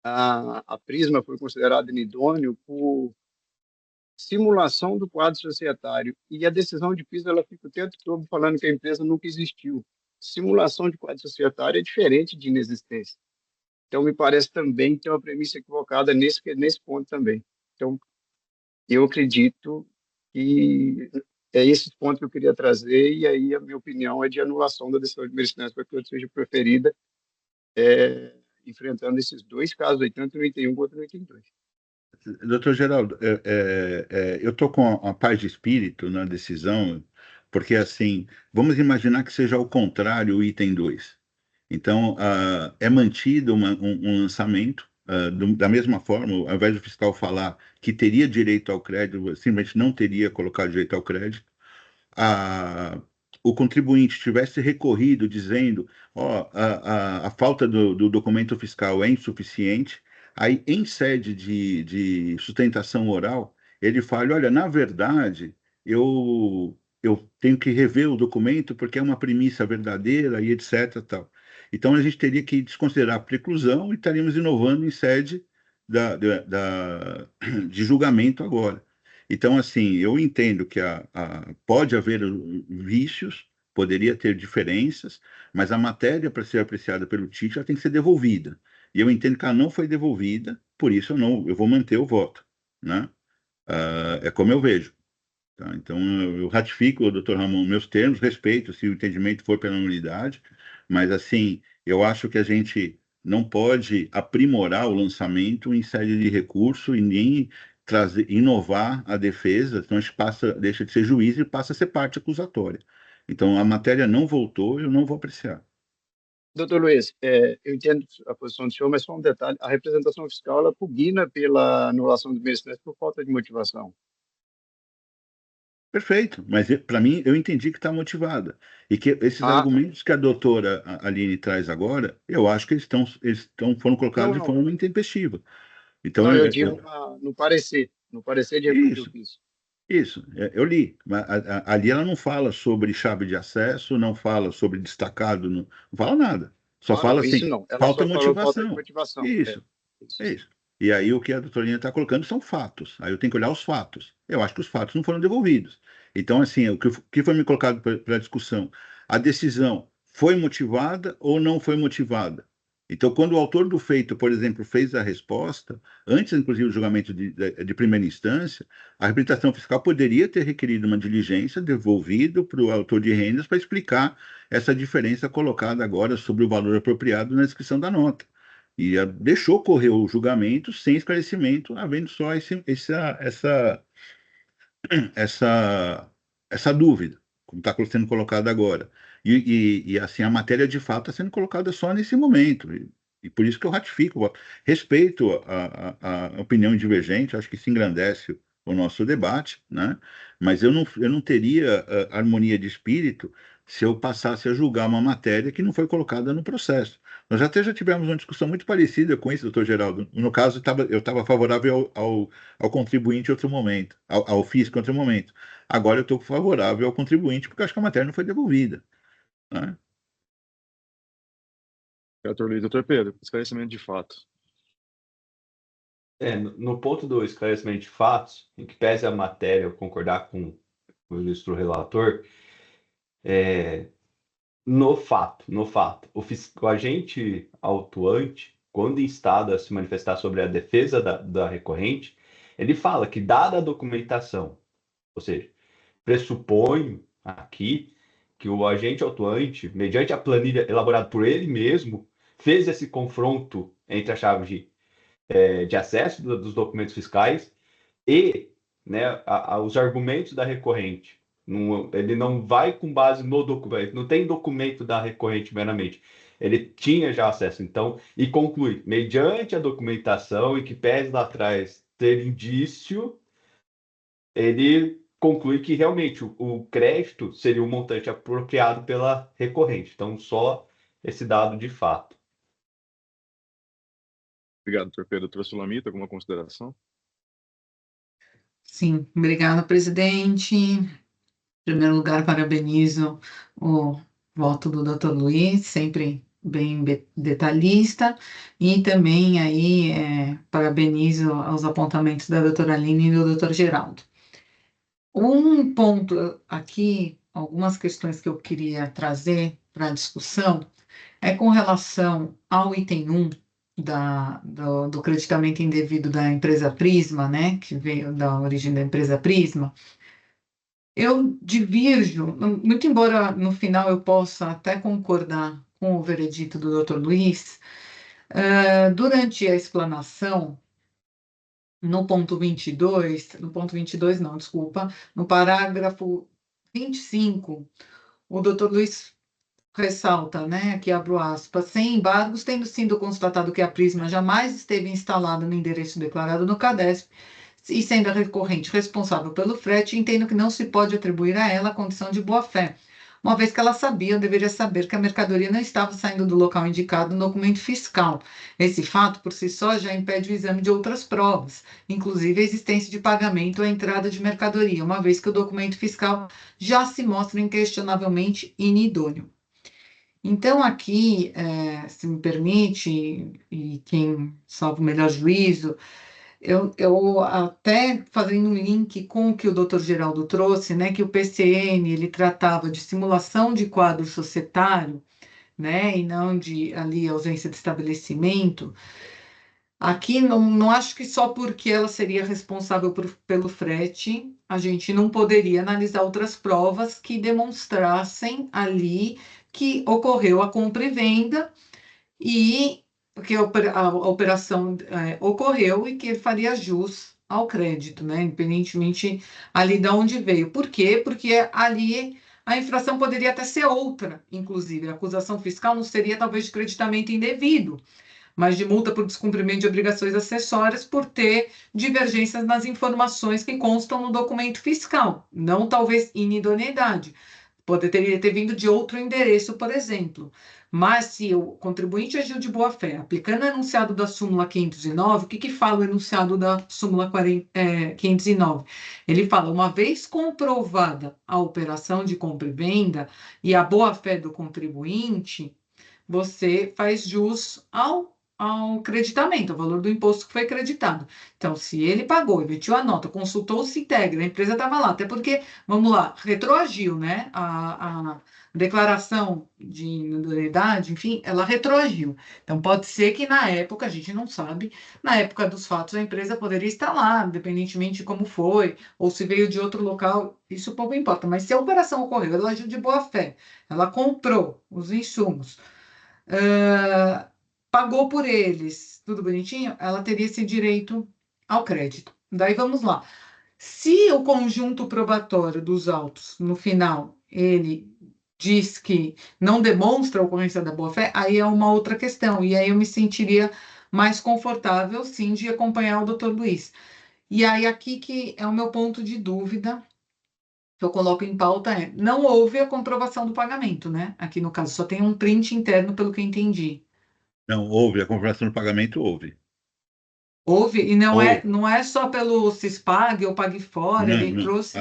[SPEAKER 7] a Prisma foi considerada inidônea por simulação do quadro societário, e a decisão de piso ela fica o tempo todo falando que a empresa nunca existiu. Simulação de quadro societário é diferente de inexistência. Então, me parece também que tem uma premissa equivocada nesse ponto também. Então, eu acredito que é esse ponto que eu queria trazer, e aí a minha opinião é de anulação da decisão de merecimento para que ela seja preferida, enfrentando esses dois casos aí, tanto no item 1 quanto no item 2.
[SPEAKER 5] Doutor Geraldo, eu estou com a paz de espírito na decisão, porque, assim, vamos imaginar que seja ao contrário o item 2. Então, é mantido um lançamento, da mesma forma, ao invés do fiscal falar que teria direito ao crédito, simplesmente não teria colocado direito ao crédito, o contribuinte tivesse recorrido dizendo, a falta do documento fiscal é insuficiente, aí em sede de sustentação oral, ele fala, olha, na verdade, eu tenho que rever o documento porque é uma premissa verdadeira e etc. Tal. Então, a gente teria que desconsiderar a preclusão e estaríamos inovando em sede de julgamento agora. Então, assim, eu entendo que pode haver vícios, poderia ter diferenças, mas a matéria, para ser apreciada pelo TIT, ela tem que ser devolvida. E eu entendo que ela não foi devolvida, por isso eu vou manter o voto, né? É como eu vejo. Tá? Então, eu ratifico, doutor Ramon, meus termos, respeito se o entendimento for pela nulidade, mas, assim, eu acho que a gente não pode aprimorar o lançamento em sede de recurso e nem inovar a defesa, então a gente deixa de ser juiz e passa a ser parte acusatória. Então, a matéria não voltou, eu não vou apreciar.
[SPEAKER 7] Doutor Luiz, eu entendo a posição do senhor, mas só um detalhe, a representação fiscal ela pugna pela anulação do merecimento por falta de motivação.
[SPEAKER 5] Perfeito, mas para mim eu entendi que está motivada. E que esses argumentos que a doutora Aline traz agora, eu acho que foram colocados de forma intempestiva. Então,
[SPEAKER 7] não, eu digo no parecer de recurso de ofício.
[SPEAKER 5] Isso, eu li. Mas ali ela não fala sobre chave de acesso, não fala sobre destacado, não fala nada. Só fala assim, falta motivação. Isso. E aí o que a doutora está colocando são fatos. Aí eu tenho que olhar os fatos. Eu acho que os fatos não foram devolvidos. Então, assim, o que foi me colocado para a discussão? A decisão foi motivada ou não foi motivada? Então, quando o autor do feito, por exemplo, fez a resposta, antes, inclusive, do julgamento de primeira instância, a reabilitação fiscal poderia ter requerido uma diligência devolvido para o autor de rendas para explicar essa diferença colocada agora sobre o valor apropriado na descrição da nota. E deixou correr o julgamento sem esclarecimento, havendo só essa dúvida, como está sendo colocada agora. E assim, a matéria de fato está sendo colocada só nesse momento. E por isso que eu ratifico, respeito a opinião divergente, acho que se engrandece o nosso debate, né? Mas eu não teria harmonia de espírito se eu passasse a julgar uma matéria que não foi colocada no processo. Nós até já tivemos uma discussão muito parecida com isso, doutor Geraldo. No caso, eu estava favorável ao contribuinte em outro momento, ao fisco em outro momento. Agora eu estou favorável ao contribuinte, porque acho que a matéria não foi devolvida, né?
[SPEAKER 2] Doutor Luiz, doutor Pedro, esclarecimento de fato.
[SPEAKER 1] No ponto do esclarecimento de fatos, em que pese a matéria eu concordar com o ilustre relator, no fato, o agente autuante, quando instado a se manifestar sobre a defesa da recorrente, ele fala que, dada a documentação, ou seja, pressuponho aqui que o agente autuante, mediante a planilha elaborada por ele mesmo, fez esse confronto entre a chave de acesso dos documentos fiscais e, né, os argumentos da recorrente. Ele não vai com base no documento, não tem documento da recorrente meramente. Ele tinha já acesso, então, e conclui, mediante a documentação e que pese lá atrás ter indício, ele conclui que realmente o crédito seria um montante apropriado pela recorrente. Então, só esse dado de fato.
[SPEAKER 2] Obrigado, doutor Pedro. Doutor Sulamita, alguma consideração?
[SPEAKER 4] Sim, obrigada, presidente. Em primeiro lugar, parabenizo o voto do Dr. Luiz, sempre bem detalhista, e também aí parabenizo os apontamentos da doutora Aline e do Dr. Geraldo. Um ponto aqui, algumas questões que eu queria trazer para a discussão, é com relação ao item 1 do creditamento indevido da empresa Prisma, né, que veio da origem da empresa Prisma. Eu divirjo, muito embora no final eu possa até concordar com o veredito do Dr. Luiz, durante a explanação, no ponto 22 não, desculpa, no parágrafo 25, o Dr. Luiz ressalta, né, aqui abro aspas, sem embargos, tendo sido constatado que a Prisma jamais esteve instalada no endereço declarado no CADESP, e sendo a recorrente responsável pelo frete, entendo que não se pode atribuir a ela a condição de boa-fé, uma vez que ela sabia ou deveria saber que a mercadoria não estava saindo do local indicado no documento fiscal. Esse fato, por si só, já impede o exame de outras provas, inclusive a existência de pagamento ou a entrada de mercadoria, uma vez que o documento fiscal já se mostra inquestionavelmente inidôneo. Então, aqui, se me permite, e quem salva o melhor juízo, eu até fazendo um link com o que o doutor Geraldo trouxe, né, que o PCN ele tratava de simulação de quadro societário, né, e não de ali ausência de estabelecimento. Aqui não acho que só porque ela seria responsável pelo frete, a gente não poderia analisar outras provas que demonstrassem ali que ocorreu a compra e venda e que a operação ocorreu e que ele faria jus ao crédito, né? Independentemente ali de onde veio. Por quê? Porque ali a infração poderia até ser outra, inclusive. A acusação fiscal não seria talvez de creditamento indevido, mas de multa por descumprimento de obrigações acessórias por ter divergências nas informações que constam no documento fiscal, não talvez inidoneidade. Poderia ter vindo de outro endereço, por exemplo. Mas se o contribuinte agiu de boa-fé, aplicando o enunciado da súmula 509, o que fala o enunciado da súmula 509? Ele fala, uma vez comprovada a operação de compra e venda e a boa-fé do contribuinte, você faz jus ao creditamento, ao valor do imposto que foi creditado. Então, se ele pagou, emitiu a nota, consultou o Sintegra, a empresa estava lá, até porque, vamos lá, retroagiu, né? A declaração de idoneidade, enfim, ela retroagiu. Então, pode ser que na época, a gente não sabe, na época dos fatos, a empresa poderia estar lá, independentemente de como foi, ou se veio de outro local, isso pouco importa. Mas se a operação ocorreu, ela agiu de boa fé, ela comprou os insumos, pagou por eles, tudo bonitinho, ela teria esse direito ao crédito. Daí vamos lá. Se o conjunto probatório dos autos, no final, ele diz que não demonstra a ocorrência da boa-fé, aí é uma outra questão. E aí eu me sentiria mais confortável, sim, de acompanhar o doutor Luiz. E aí aqui que é o meu ponto de dúvida, que eu coloco em pauta não houve a comprovação do pagamento, né? Aqui no caso, só tem um print interno, pelo que eu entendi.
[SPEAKER 5] Não, houve, a comprovação do pagamento houve.
[SPEAKER 4] Houve, e não
[SPEAKER 5] Houve.
[SPEAKER 4] não é só pelo Cispag ou Pague Fora,
[SPEAKER 5] Não,
[SPEAKER 4] ele
[SPEAKER 5] não.
[SPEAKER 4] trouxe.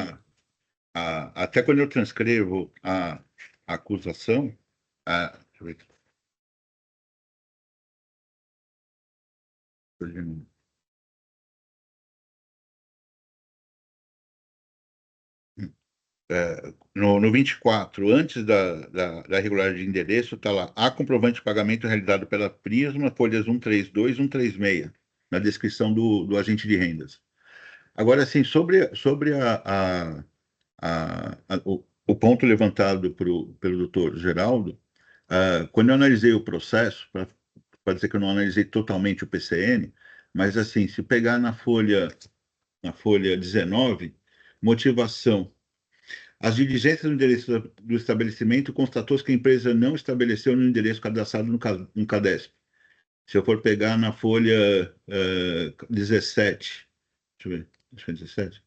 [SPEAKER 5] Até quando eu transcrevo a acusação, deixa eu ver. No 24, antes da regularidade de endereço, está lá, há comprovante de pagamento realizado pela Prisma, folhas 132 e 136, na descrição do agente de rendas. Agora, assim, sobre o ponto levantado pelo doutor Geraldo, quando eu analisei o processo, para dizer que eu não analisei totalmente o PCN, mas, assim, se pegar na folha 19, motivação. As diligências no endereço do estabelecimento constatou que a empresa não estabeleceu no endereço cadastrado no CADESP. Se eu for pegar na folha 17, deixa eu ver, acho que é 17.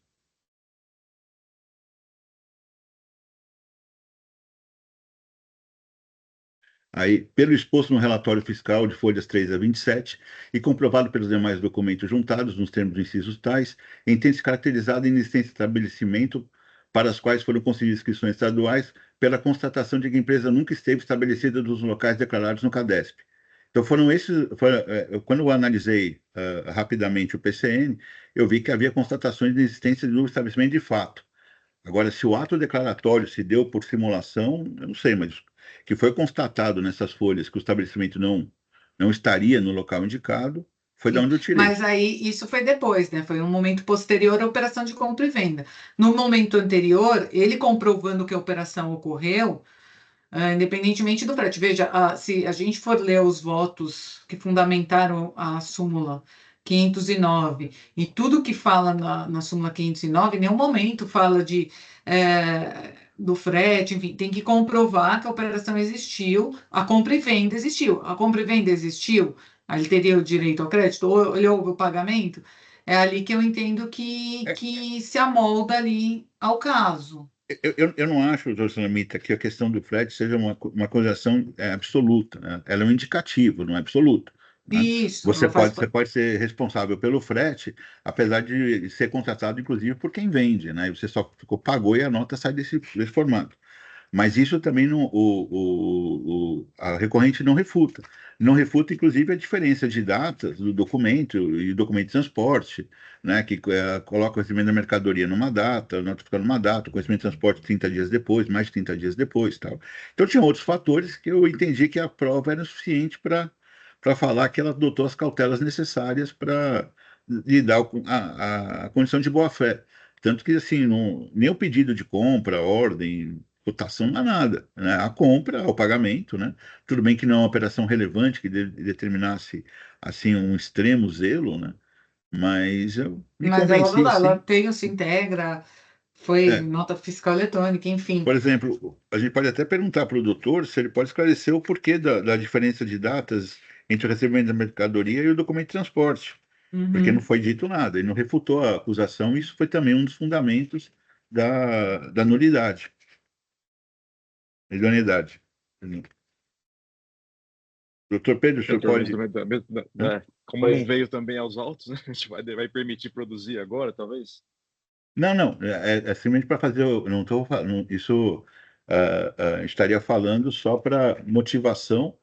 [SPEAKER 5] Aí, pelo exposto no relatório fiscal de folhas 3 a 27 e comprovado pelos demais documentos juntados nos termos dos incisos tais, entende-se caracterizada a inexistência de estabelecimento para as quais foram concedidas inscrições estaduais pela constatação de que a empresa nunca esteve estabelecida nos locais declarados no CADESP. Então, quando eu analisei rapidamente o PCN, eu vi que havia constatações de existência do estabelecimento de fato. Agora, se o ato declaratório se deu por simulação, eu não sei, mas que foi constatado nessas folhas que o estabelecimento não estaria no local indicado, foi da onde eu tirei.
[SPEAKER 4] Mas aí isso foi depois, né? Foi um momento posterior à operação de compra e venda. No momento anterior, ele comprovando que a operação ocorreu, independentemente do frete. Veja, se a gente for ler os votos que fundamentaram a súmula 509 e tudo que fala na súmula 509, em nenhum momento fala do frete, enfim, tem que comprovar que a operação existiu, a compra e venda existiu. A compra e venda existiu, aí ele teria o direito ao crédito, ou ele houve o pagamento, é ali que eu entendo que se amolda ali ao caso.
[SPEAKER 5] Eu não acho, doutor Salamita, que a questão do frete seja uma acusação absoluta, né? Ela é um indicativo, não é absoluto. Né?
[SPEAKER 4] Isso.
[SPEAKER 5] Você pode ser responsável pelo frete, apesar de ser contratado, inclusive, por quem vende, né? Você só pagou e a nota sai desse formato. Mas isso também a recorrente não refuta. Não refuta, inclusive, a diferença de datas do documento e documento de transporte, né, que coloca o recebimento da mercadoria numa data, a nota fica numa data, o recebimento de transporte 30 dias depois, mais de 30 dias depois. Tal. Então, tinha outros fatores que eu entendi que a prova era suficiente para falar que ela adotou as cautelas necessárias para lidar com a condição de boa-fé. Tanto que, assim, nem o pedido de compra, ordem, cotação não é nada, né? A compra, o pagamento, né? Tudo bem que não é uma operação relevante que determinasse assim um extremo zelo, né? Mas eu me
[SPEAKER 4] Mas ela
[SPEAKER 5] convenci,
[SPEAKER 4] ela
[SPEAKER 5] sim.
[SPEAKER 4] tem o Sintegra, foi
[SPEAKER 5] É,
[SPEAKER 4] nota fiscal eletrônica, enfim.
[SPEAKER 5] por exemplo, a gente pode até perguntar para o doutor se ele pode esclarecer o porquê da diferença de datas entre o recebimento da mercadoria e o documento de transporte, porque não
[SPEAKER 4] Uhum.
[SPEAKER 5] foi dito nada, ele não refutou a acusação, e isso foi também um dos fundamentos da nulidade, idoneidade. Doutor Pedro, o senhor
[SPEAKER 2] Doutor, mas
[SPEAKER 5] pode.
[SPEAKER 2] também,
[SPEAKER 5] Hã?
[SPEAKER 2] como não veio também aos autos, né, a gente vai permitir produzir agora, talvez?
[SPEAKER 5] Não. É simplesmente para fazer. Eu não estou falando. Isso estaria falando só para motivação.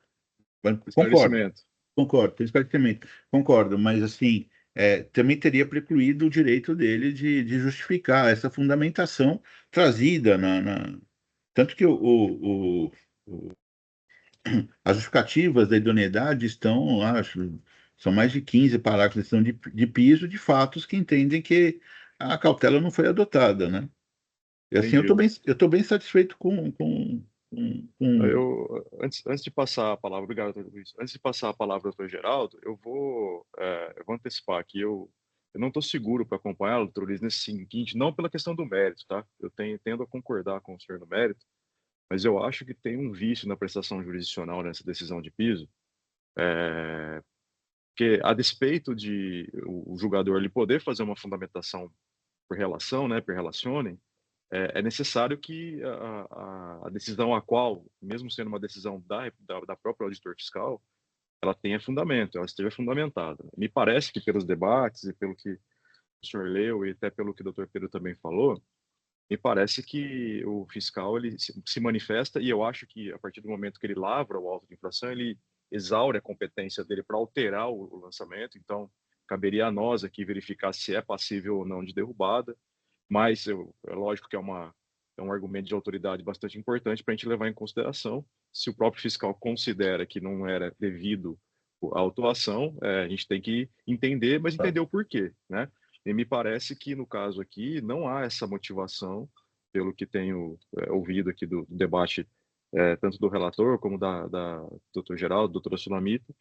[SPEAKER 5] Concordo,
[SPEAKER 2] Esclarecimento.
[SPEAKER 5] concordo, tem esclarecimento. Concordo, mas assim, também teria precluído o direito dele de justificar essa fundamentação trazida tanto que as justificativas da idoneidade estão, acho, são mais de 15 parágrafos de piso de fatos que entendem que a cautela não foi adotada, né? E assim,
[SPEAKER 2] Entendi.
[SPEAKER 5] eu tô bem satisfeito com.
[SPEAKER 2] Antes de passar a palavra, obrigado, doutor Luiz. Antes de passar a palavra ao doutor Geraldo, eu vou antecipar aqui. Eu não estou seguro para acompanhá-lo, doutor Luiz, nesse seguinte, não pela questão do mérito, tá? Tendo a concordar com o senhor no mérito, mas eu acho que tem um vício na prestação jurisdicional nessa decisão de piso, que a despeito de o julgador ele poder fazer uma fundamentação por relação, né, por relacionem, é necessário que a decisão a qual, mesmo sendo uma decisão da própria auditor fiscal, ela tenha fundamento, ela esteja fundamentada. Me parece que pelos debates e pelo que o senhor leu e até pelo que o doutor Pedro também falou, me parece que o fiscal ele se manifesta, e eu acho que a partir do momento que ele lavra o auto de infração, ele exaure a competência dele para alterar o lançamento. Então, caberia a nós aqui verificar se é passível ou não de derrubada, mas é lógico que é um argumento de autoridade bastante importante para a gente levar em consideração. Se o próprio fiscal considera que não era devido à autuação, a gente tem que entender, mas entender o porquê, né? E me parece que, no caso aqui, não há essa motivação, pelo que tenho ouvido aqui do debate, tanto do relator como da doutor Geraldo, doutora Sulamita,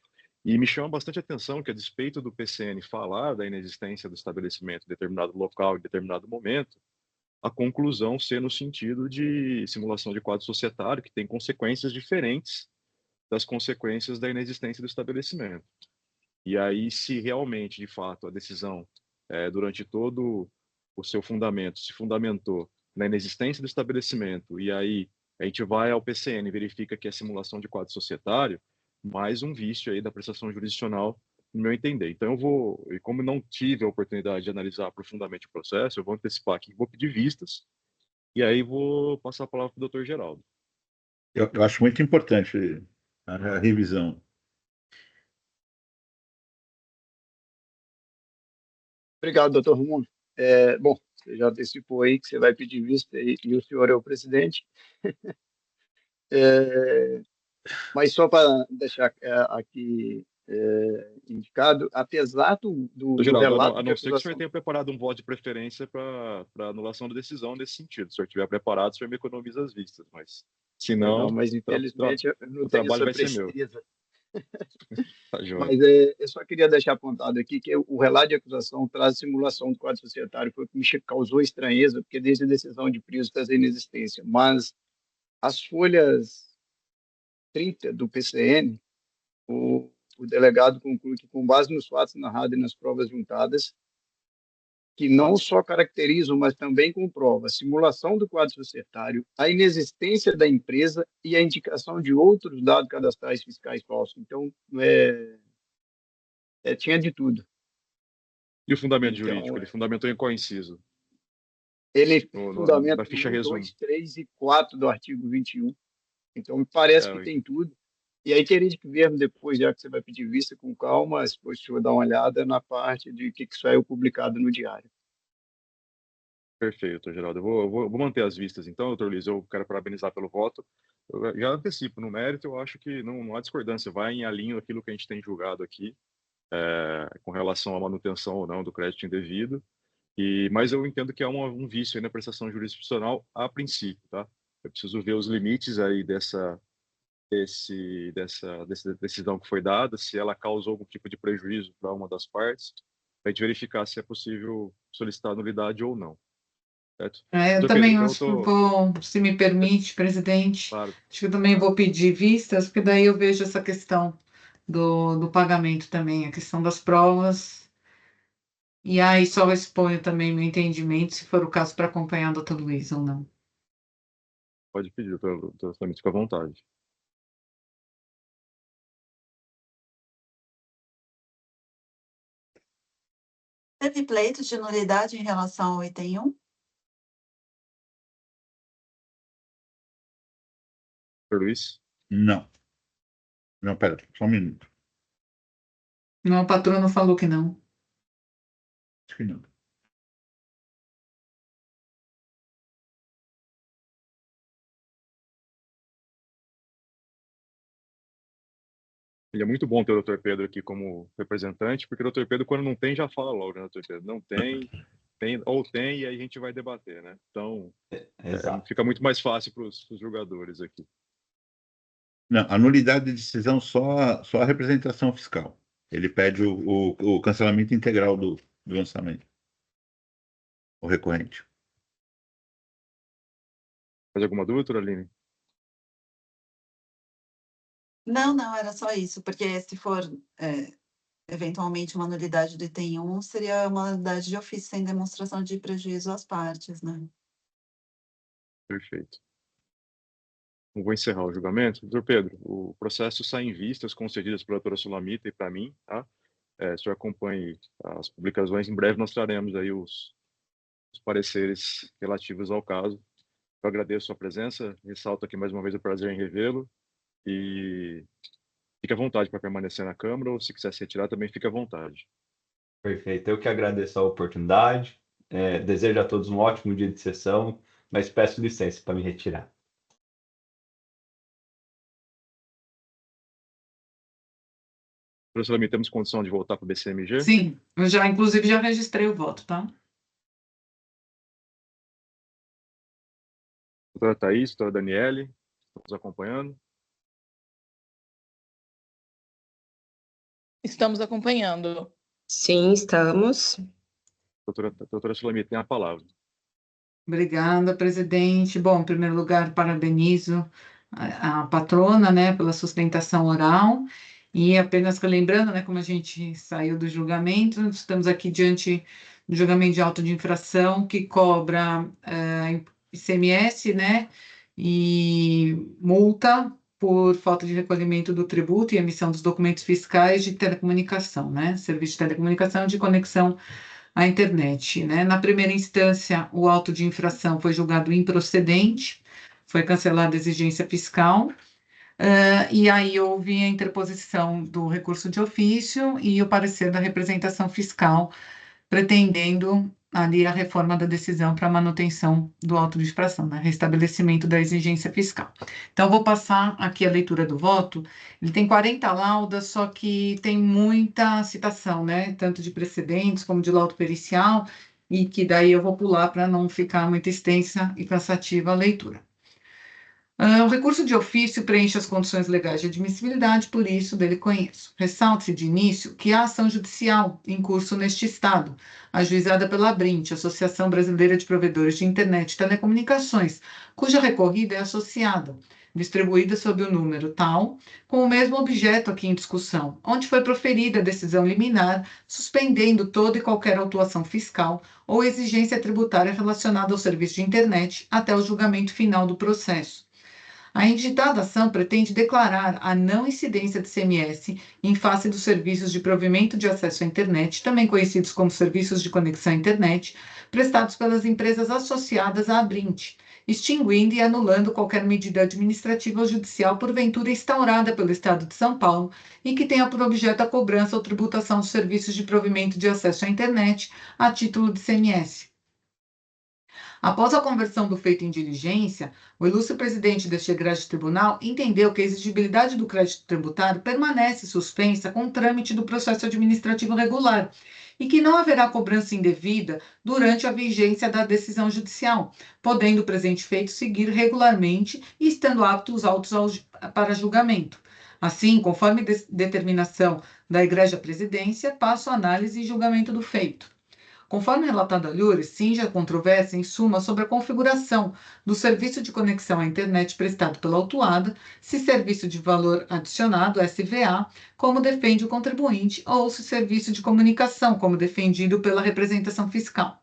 [SPEAKER 2] e me chama bastante atenção que, a despeito do PCN falar da inexistência do estabelecimento em determinado local em determinado momento, a conclusão ser no sentido de simulação de quadro societário, que tem consequências diferentes das consequências da inexistência do estabelecimento. E aí, se realmente, de fato, a decisão, durante todo o seu fundamento, se fundamentou na inexistência do estabelecimento, e aí a gente vai ao PCN e verifica que é simulação de quadro societário, mais um vício aí da prestação jurisdicional, no meu entender. Então, e como não tive a oportunidade de analisar profundamente o processo, eu vou antecipar aqui, vou pedir vistas, e aí vou passar a palavra para o doutor Geraldo.
[SPEAKER 5] Eu acho muito importante a revisão.
[SPEAKER 7] Obrigado, doutor Romulo. Bom, você já antecipou aí que você vai pedir vista e o senhor é o presidente. Mas só para deixar aqui indicado, apesar do
[SPEAKER 2] Geraldo,
[SPEAKER 7] relato
[SPEAKER 2] a
[SPEAKER 7] de
[SPEAKER 2] não ser que o senhor
[SPEAKER 7] acusação...
[SPEAKER 2] tenha preparado um voto de preferência para anulação da decisão nesse sentido. Se o senhor estiver preparado, o senhor me economiza as vistas, mas se não,
[SPEAKER 7] Não, mas infelizmente eu não
[SPEAKER 2] o
[SPEAKER 7] tenho
[SPEAKER 2] trabalho
[SPEAKER 7] essa
[SPEAKER 2] vai ser meu.
[SPEAKER 7] presteza.
[SPEAKER 2] Tá joia.
[SPEAKER 7] Mas eu só queria deixar apontado aqui que o relato de acusação traz simulação do quadro societário, foi o que me causou estranheza, porque desde a decisão de Prius está em existência. Mas as folhas 30 do PCN, o delegado conclui que, com base nos fatos narrados e nas provas juntadas, que não só caracterizam, mas também comprovam a simulação do quadro societário, a inexistência da empresa e a indicação de outros dados cadastrais fiscais falsos. Então, tinha de tudo.
[SPEAKER 2] E o fundamento
[SPEAKER 7] Então,
[SPEAKER 2] jurídico? Ele fundamentou em qual inciso?
[SPEAKER 7] Ele fundamenta
[SPEAKER 2] na ficha
[SPEAKER 7] 1,
[SPEAKER 2] resumo.
[SPEAKER 7] 2, 3 e 4 do artigo 21. Então, me parece que tem tudo. E aí teria que ver depois, já que você vai pedir vista com calma, depois o senhor dá uma olhada na parte de que saiu publicado no diário.
[SPEAKER 2] Perfeito, Geraldo. Eu vou manter as vistas, então, doutor Luiz. Eu quero parabenizar pelo voto. Eu já antecipo, no mérito, eu acho que não há discordância. Vai em alinho aquilo que a gente tem julgado aqui, com relação à manutenção ou não do crédito indevido. Mas eu entendo que há um vício aí na prestação jurisdicional a princípio, tá? Eu preciso ver os limites aí dessa decisão que foi dada, se ela causou algum tipo de prejuízo para uma das partes, para a gente verificar se é possível solicitar nulidade ou não. Certo?
[SPEAKER 4] Eu
[SPEAKER 2] Doutor
[SPEAKER 4] também
[SPEAKER 2] Pedro,
[SPEAKER 4] acho que vou, se me permite, presidente,
[SPEAKER 2] claro.
[SPEAKER 4] acho que eu também vou pedir vistas, porque daí eu vejo essa questão do pagamento também, a questão das provas. E aí só exponho também meu entendimento, se for o caso, para acompanhar a doutora Luiz ou não.
[SPEAKER 2] Pode pedir, doutor Flamengo, fica à vontade.
[SPEAKER 6] Teve pleito de nulidade em relação ao item 1?
[SPEAKER 2] Doutor Luiz?
[SPEAKER 5] Não. Não, pera, só um minuto.
[SPEAKER 4] Não, a patroa falou que não.
[SPEAKER 5] Acho que não.
[SPEAKER 2] Ele é muito bom ter o doutor Pedro aqui como representante, porque o doutor Pedro, quando não tem, já fala logo, né, doutor Pedro? Não tem, ou tem, e aí a gente vai debater, né? Então, fica muito mais fácil para os jogadores aqui.
[SPEAKER 5] Não, a nulidade de decisão só a representação fiscal. Ele pede o cancelamento integral do lançamento. O recorrente.
[SPEAKER 2] Mais alguma dúvida, doutora Aline?
[SPEAKER 6] Não, era só isso, porque se for eventualmente uma nulidade do item 1, seria uma nulidade de ofício sem demonstração de prejuízo às partes, né?
[SPEAKER 2] Perfeito. Não vou encerrar o julgamento. Doutor Pedro, o processo sai em vistas concedidas pela doutora Sulamita e para mim, tá? O senhor acompanhe as publicações. Em breve nós traremos aí os pareceres relativos ao caso. Eu agradeço a sua presença, ressalto aqui mais uma vez o prazer em revê-lo e fique à vontade para permanecer na Câmara ou se quiser se retirar também fique à vontade.
[SPEAKER 1] Perfeito. Eu que agradeço a oportunidade. Desejo a todos um ótimo dia de sessão, mas peço licença para me retirar.
[SPEAKER 2] Professor Lamy, temos condição de voltar para o BCMG?
[SPEAKER 4] Sim, eu inclusive, já registrei o voto, tá?
[SPEAKER 2] Doutora Thaís, doutora Daniele, estamos acompanhando?
[SPEAKER 8] Estamos acompanhando.
[SPEAKER 3] Sim, estamos.
[SPEAKER 2] Doutora Sulamy, tem a palavra.
[SPEAKER 4] Obrigada, presidente. Bom, em primeiro lugar, parabenizo a patrona, né, pela sustentação oral. E apenas relembrando, né, como a gente saiu do julgamento, estamos aqui diante do julgamento de auto de infração que cobra ICMS, né, e multa por falta de recolhimento do tributo e emissão dos documentos fiscais de telecomunicação, né, serviço de telecomunicação de conexão à internet, né? Na primeira instância, o auto de infração foi julgado improcedente, foi cancelada a exigência fiscal, e aí houve a interposição do recurso de ofício e o parecer da representação fiscal, pretendendo ali a reforma da decisão para manutenção do auto de infração, né? Restabelecimento da exigência fiscal. Então, vou passar aqui a leitura do voto. Ele tem 40 laudas, só que tem muita citação, né? Tanto de precedentes como de laudo pericial, e que daí eu vou pular para não ficar muito extensa e cansativa a leitura. O recurso de ofício preenche as condições legais de admissibilidade, por isso dele conheço. Ressalte-se de início que a ação judicial em curso neste Estado, ajuizada pela ABRINT, Associação Brasileira de Provedores de Internet e Telecomunicações, cuja recorrida é associada, distribuída sob o número tal, com o mesmo objeto aqui em discussão, onde foi proferida a decisão liminar, suspendendo toda e qualquer autuação fiscal ou exigência tributária relacionada ao serviço de internet até o julgamento final do processo. A inditada ação pretende declarar a não incidência de ICMS em face dos serviços de provimento de acesso à internet, também conhecidos como serviços de conexão à internet, prestados pelas empresas associadas à Abrint, extinguindo e anulando qualquer medida administrativa ou judicial porventura instaurada pelo Estado de São Paulo e que tenha por objeto a cobrança ou tributação dos serviços de provimento de acesso à internet a título de ICMS. Após a conversão do feito em diligência, o ilustre presidente deste egrégio tribunal entendeu que a exigibilidade do crédito tributário permanece suspensa com o trâmite do processo administrativo regular e que não haverá cobrança indevida durante a vigência da decisão judicial, podendo o presente feito seguir regularmente e estando aptos os autos para julgamento. Assim, conforme determinação da Egrégia Presidência, passo a análise e julgamento do feito. Conforme relatado alhures, cinge a controvérsia, em suma, sobre a configuração do serviço de conexão à internet prestado pela autuada, se serviço de valor adicionado, SVA, como defende o contribuinte, ou se serviço de comunicação, como defendido pela representação fiscal.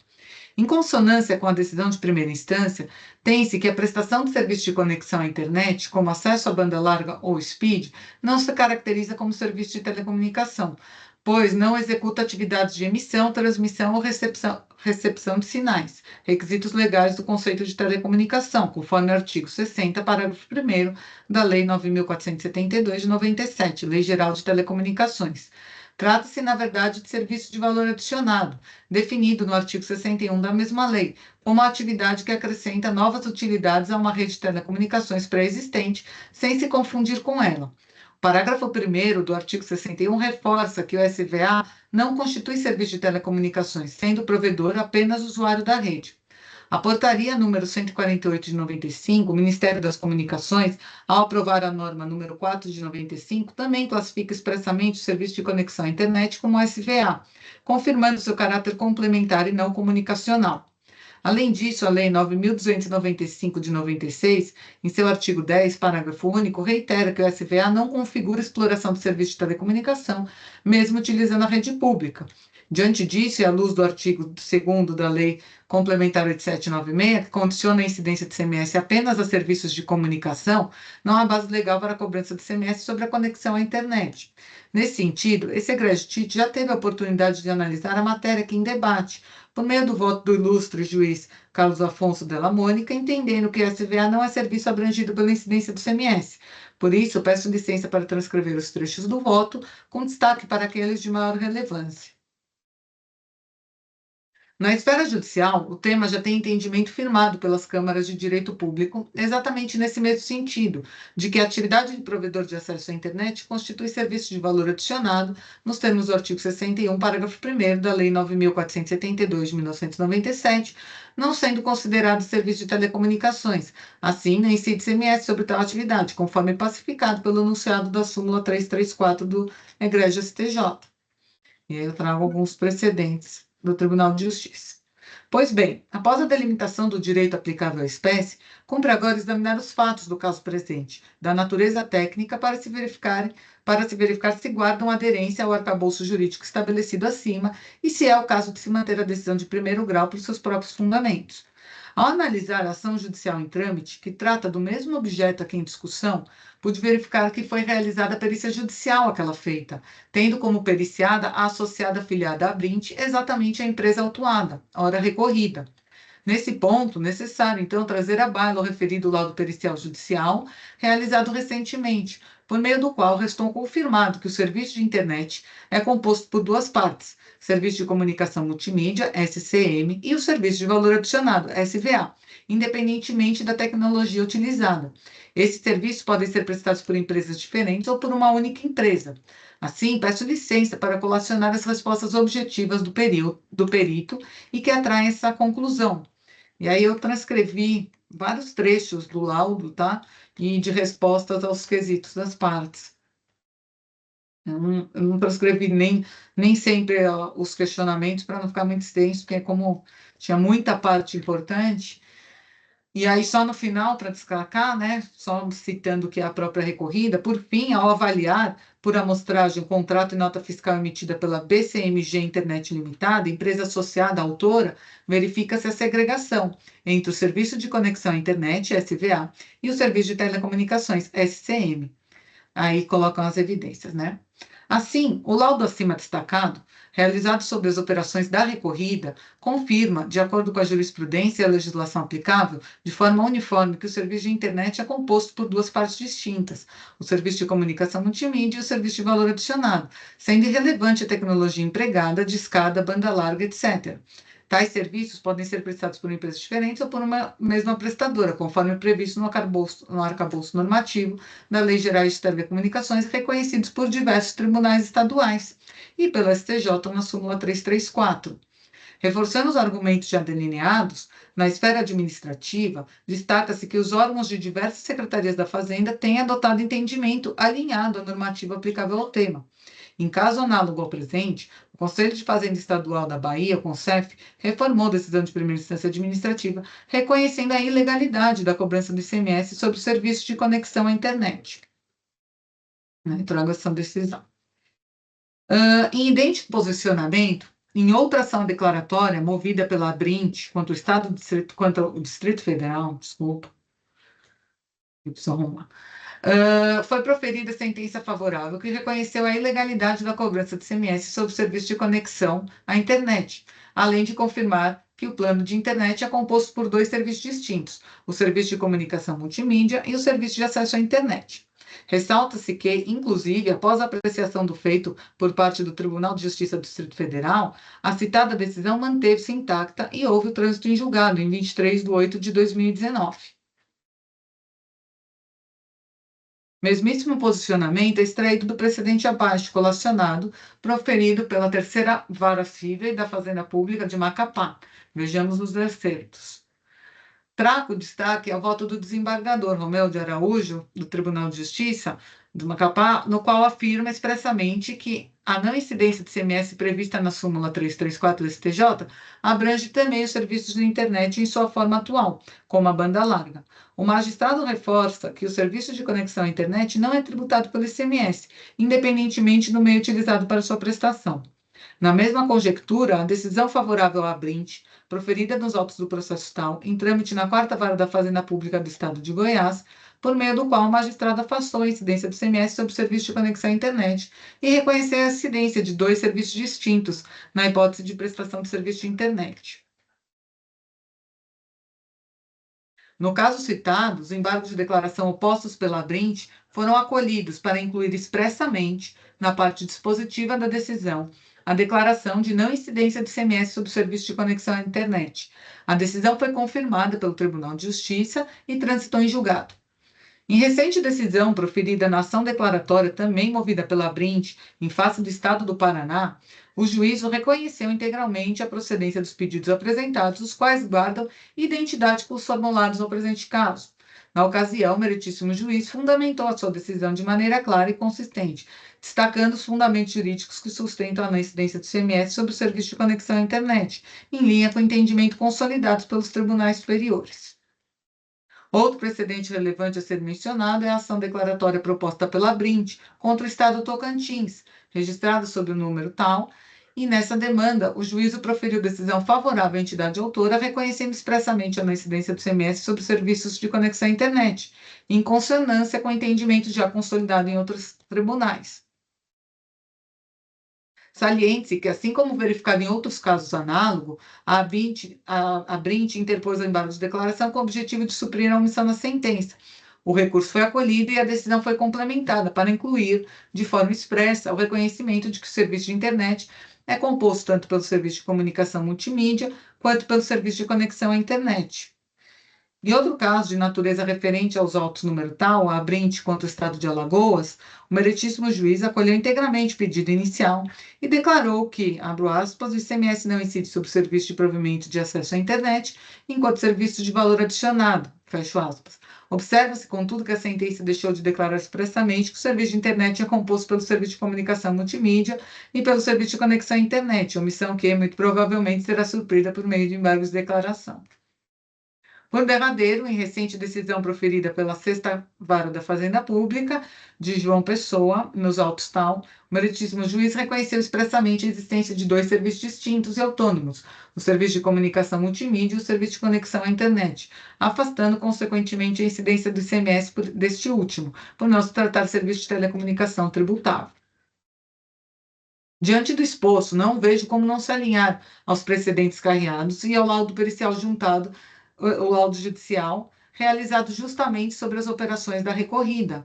[SPEAKER 4] Em consonância com a decisão de primeira instância, tem-se que a prestação de serviço de conexão à internet, como acesso à banda larga ou SPID, não se caracteriza como serviço de telecomunicação, pois não executa atividades de emissão, transmissão ou recepção de sinais, requisitos legais do conceito de telecomunicação, conforme o artigo 60, parágrafo 1º da Lei 9.472 de 97, Lei Geral de Telecomunicações. Trata-se, na verdade, de serviço de valor adicionado, definido no artigo 61 da mesma lei, como a atividade que acrescenta novas utilidades a uma rede de telecomunicações pré-existente, sem se confundir com ela. O parágrafo 1º do artigo 61 reforça que o SVA não constitui serviço de telecomunicações, sendo o provedor apenas usuário da rede. A portaria número 148 de 95, o Ministério das Comunicações, ao aprovar a norma número 4 de 95, também classifica expressamente o serviço de conexão à internet como SVA, confirmando seu caráter complementar e não comunicacional. Além disso, a Lei 9.295 de 96, em seu artigo 10, parágrafo único, reitera que o SVA não configura exploração de serviço de telecomunicação, mesmo utilizando a rede pública. Diante disso, e à luz do artigo 2º da Lei Complementar 8796, que condiciona a incidência de ICMS apenas a serviços de comunicação, não há base legal para a cobrança de ICMS sobre a conexão à internet. Nesse sentido, esse egrégio TIT já teve a oportunidade de analisar a matéria aqui em debate, por meio do voto do ilustre juiz Carlos Afonso Della Mônica, entendendo que a SVA não é serviço abrangido pela incidência do ICMS. Por isso, peço licença para transcrever os trechos do voto, com destaque para aqueles de maior relevância. Na esfera judicial, o tema já tem entendimento firmado pelas câmaras de direito público, exatamente nesse mesmo sentido, de que a atividade de provedor de acesso à internet constitui serviço de valor adicionado, nos termos do artigo 61, parágrafo 1º da Lei 9.472, de 1997, não sendo considerado serviço de telecomunicações. Assim, não incide ICMS sobre tal atividade, conforme pacificado pelo enunciado da súmula 334 do egrégio STJ. E aí eu trago alguns precedentes do Tribunal de Justiça. Pois bem, após a delimitação do direito aplicável à espécie, cumpre agora examinar os fatos do caso presente, da natureza técnica, para se verificar se guardam aderência ao arcabouço jurídico estabelecido acima e se é o caso de se manter a decisão de primeiro grau por seus próprios fundamentos. Ao analisar a ação judicial em trâmite, que trata do mesmo objeto aqui em discussão, pude verificar que foi realizada a perícia judicial àquela feita, tendo como periciada a associada afiliada à Brint, exatamente a empresa autuada, ora recorrida. Nesse ponto, necessário, então, trazer à baila o referido laudo pericial judicial, realizado recentemente, por meio do qual restou confirmado que o serviço de internet é composto por duas partes, Serviço de Comunicação Multimídia, SCM, e o Serviço de Valor Adicionado, SVA, independentemente da tecnologia utilizada. Esses serviços podem ser prestados por empresas diferentes ou por uma única empresa. Assim, peço licença para colacionar as respostas objetivas do perito e que atraem essa conclusão. E aí eu transcrevi vários trechos do laudo, tá? E de respostas aos quesitos das partes. Eu não transcrevi nem sempre os questionamentos para não ficar muito extenso, porque como tinha muita parte importante, e aí só no final, para destacar, né, só citando que é a própria recorrida, por fim, ao avaliar por amostragem o contrato e nota fiscal emitida pela BCMG Internet Limitada, empresa associada à autora, verifica-se a segregação entre o Serviço de Conexão à Internet, SVA, e o Serviço de Telecomunicações, SCM. Aí colocam as evidências, né? Assim, o laudo acima destacado, realizado sobre as operações da recorrida, confirma, de acordo com a jurisprudência e a legislação aplicável, de forma uniforme que o serviço de internet é composto por duas partes distintas, o serviço de comunicação multimídia e o serviço de valor adicionado, sendo irrelevante a tecnologia empregada, discada, banda larga, etc. Tais serviços podem ser prestados por empresas diferentes ou por uma mesma prestadora, conforme previsto no arcabouço normativo da Lei Gerais de Telecomunicações, reconhecidos por diversos tribunais estaduais e pela STJ na súmula 334. Reforçando os argumentos já delineados, na esfera administrativa, destaca-se que os órgãos de diversas secretarias da Fazenda têm adotado entendimento alinhado à normativa aplicável ao tema. Em caso análogo ao presente, o Conselho de Fazenda Estadual da Bahia, o CONCEF, reformou a decisão de primeira instância administrativa, reconhecendo a ilegalidade da cobrança do ICMS sobre o serviço de conexão à internet. Trago essa decisão. Em idêntico posicionamento, em outra ação declaratória movida pela Brint contra o Distrito Federal, foi proferida sentença favorável que reconheceu a ilegalidade da cobrança de ICMS sobre o serviço de conexão à internet, além de confirmar que o plano de internet é composto por dois serviços distintos, o serviço de comunicação multimídia e o serviço de acesso à internet. Ressalta-se que, inclusive, após a apreciação do feito por parte do Tribunal de Justiça do Distrito Federal, a citada decisão manteve-se intacta e houve o trânsito em julgado em 23/8/2019. Mesmíssimo posicionamento é extraído do precedente abaixo colacionado, proferido pela Terceira Vara Civil da Fazenda Pública de Macapá. Vejamos os acertos. Trago destaque ao voto do desembargador Romeu de Araújo, do Tribunal de Justiça do Macapá, no qual afirma expressamente que a não incidência de ICMS prevista na súmula 334 do STJ abrange também os serviços de internet em sua forma atual, como a banda larga. O magistrado reforça que o serviço de conexão à internet não é tributado pelo ICMS, independentemente do meio utilizado para sua prestação. Na mesma conjectura, a decisão favorável à Brint, proferida nos autos do processo tal, em trâmite na 4ª Vara da Fazenda Pública do Estado de Goiás, por meio do qual o magistrado afastou a incidência do ICMS sobre o serviço de conexão à internet e reconheceu a incidência de dois serviços distintos na hipótese de prestação de serviço de internet. No caso citado, os embargos de declaração opostos pela Brint foram acolhidos para incluir expressamente, na parte dispositiva da decisão, a declaração de não incidência de ICMS sobre o serviço de conexão à internet. A decisão foi confirmada pelo Tribunal de Justiça e transitou em julgado. Em recente decisão proferida na ação declaratória, também movida pela Abrint, em face do Estado do Paraná, o juízo reconheceu integralmente a procedência dos pedidos apresentados, os quais guardam identidade com os formulados no presente caso. Na ocasião, o meritíssimo juiz fundamentou a sua decisão de maneira clara e consistente, destacando os fundamentos jurídicos que sustentam a não incidência do ICMS sobre o serviço de conexão à internet, em linha com o entendimento consolidado pelos tribunais superiores. Outro precedente relevante a ser mencionado é a ação declaratória proposta pela Abrint contra o Estado do Tocantins, registrada sob o número tal, e nessa demanda o juízo proferiu decisão favorável à entidade autora, reconhecendo expressamente a não incidência do ICMS sobre serviços de conexão à internet, em consonância com o entendimento já consolidado em outros tribunais. Saliente-se que, assim como verificado em outros casos análogos, a Abrint interpôs o embargo de declaração com o objetivo de suprir a omissão na sentença. O recurso foi acolhido e a decisão foi complementada para incluir, de forma expressa, o reconhecimento de que o serviço de internet é composto tanto pelo serviço de comunicação multimídia quanto pelo serviço de conexão à internet. Em outro caso, de natureza referente aos autos número tal, a Abrint contra o Estado de Alagoas, o meritíssimo juiz acolheu integralmente o pedido inicial e declarou que, abro aspas, o ICMS não incide sobre o serviço de provimento de acesso à internet, enquanto serviço de valor adicionado, fecho aspas. Observa-se, contudo, que a sentença deixou de declarar expressamente que o serviço de internet é composto pelo serviço de comunicação multimídia e pelo serviço de conexão à internet, omissão que, muito provavelmente, será suprida por meio de embargos de declaração. Por derradeiro, em recente decisão proferida pela Sexta Vara da Fazenda Pública de João Pessoa, nos autos tal, o meritíssimo juiz reconheceu expressamente a existência de dois serviços distintos e autônomos, o serviço de comunicação multimídia e o serviço de conexão à internet, afastando, consequentemente, a incidência do ICMS deste último, por não se tratar de serviço de telecomunicação tributável. Diante do exposto, não vejo como não se alinhar aos precedentes carreados e ao laudo pericial juntado, o laudo judicial, realizado justamente sobre as operações da recorrida.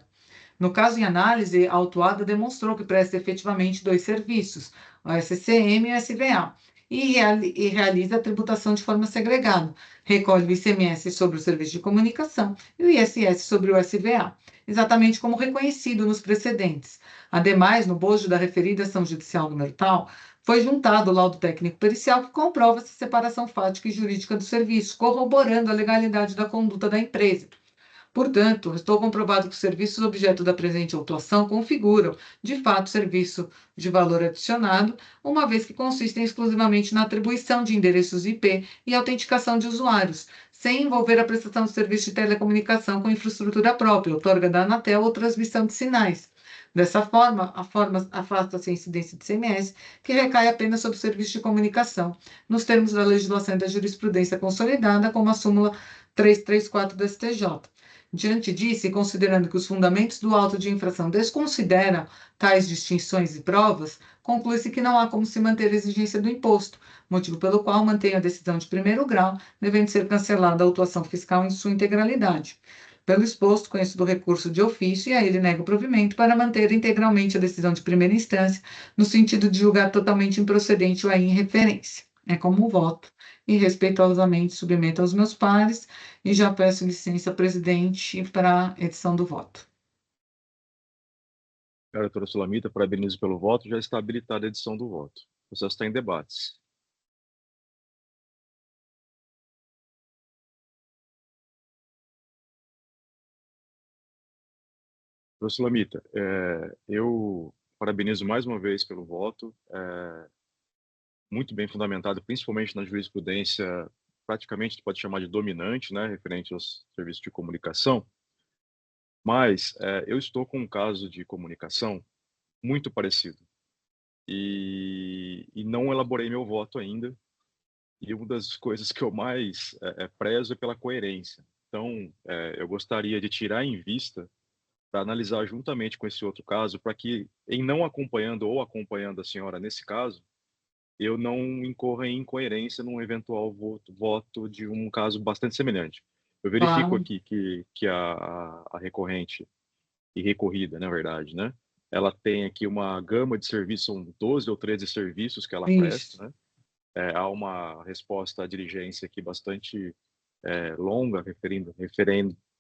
[SPEAKER 4] No caso em análise, a autuada demonstrou que presta efetivamente dois serviços, o SCM e o SVA, e realiza a tributação de forma segregada. Recolhe o ICMS sobre o serviço de comunicação e o ISS sobre o SVA, exatamente como reconhecido nos precedentes. Ademais, no bojo da referida ação judicial número tal, foi juntado o laudo técnico pericial que comprova essa separação fática e jurídica do serviço, corroborando a legalidade da conduta da empresa. Portanto, estou comprovado que os serviços objeto da presente autuação configuram, de fato, serviço de valor adicionado, uma vez que consistem exclusivamente na atribuição de endereços IP e autenticação de usuários, sem envolver a prestação de serviço de telecomunicação com infraestrutura própria, outorga da Anatel ou transmissão de sinais. Dessa forma, afasta-se a incidência de ICMS, que recai apenas sobre o serviço de comunicação, nos termos da legislação e da jurisprudência consolidada, como a súmula 334 do STJ. Diante disso, e considerando que os fundamentos do auto de infração desconsideram tais distinções e provas, conclui-se que não há como se manter a exigência do imposto, motivo pelo qual mantém a decisão de primeiro grau, devendo ser cancelada a autuação fiscal em sua integralidade. Pelo exposto, conheço do recurso de ofício e a ele nego provimento para manter integralmente a decisão de primeira instância, no sentido de julgar totalmente improcedente ou a irreferência. É como voto e respeitosamente submeto aos meus pares e já peço licença, presidente, para a edição do voto.
[SPEAKER 2] Doutora Sulamita, parabenizo pelo voto. Já está habilitada a edição do voto. O processo está em debates. Doutora Sulamita, eu parabenizo mais uma vez pelo voto. Muito bem fundamentado, principalmente na jurisprudência, praticamente pode chamar de dominante, né, referente aos serviços de comunicação. Mas eu estou com um caso de comunicação muito parecido e não elaborei meu voto ainda. E uma das coisas que eu mais prezo é pela coerência. Então, eu gostaria de tirar em vista para analisar juntamente com esse outro caso, para que, em não acompanhando ou acompanhando a senhora nesse caso, eu não incorra em incoerência num eventual voto de um caso bastante semelhante. Eu verifico aqui que a recorrente e recorrida, na verdade, né, ela tem aqui uma gama de serviços, são 12 ou 13 serviços que ela
[SPEAKER 4] Isso.
[SPEAKER 2] presta, né? Há uma resposta à diligência aqui bastante longa,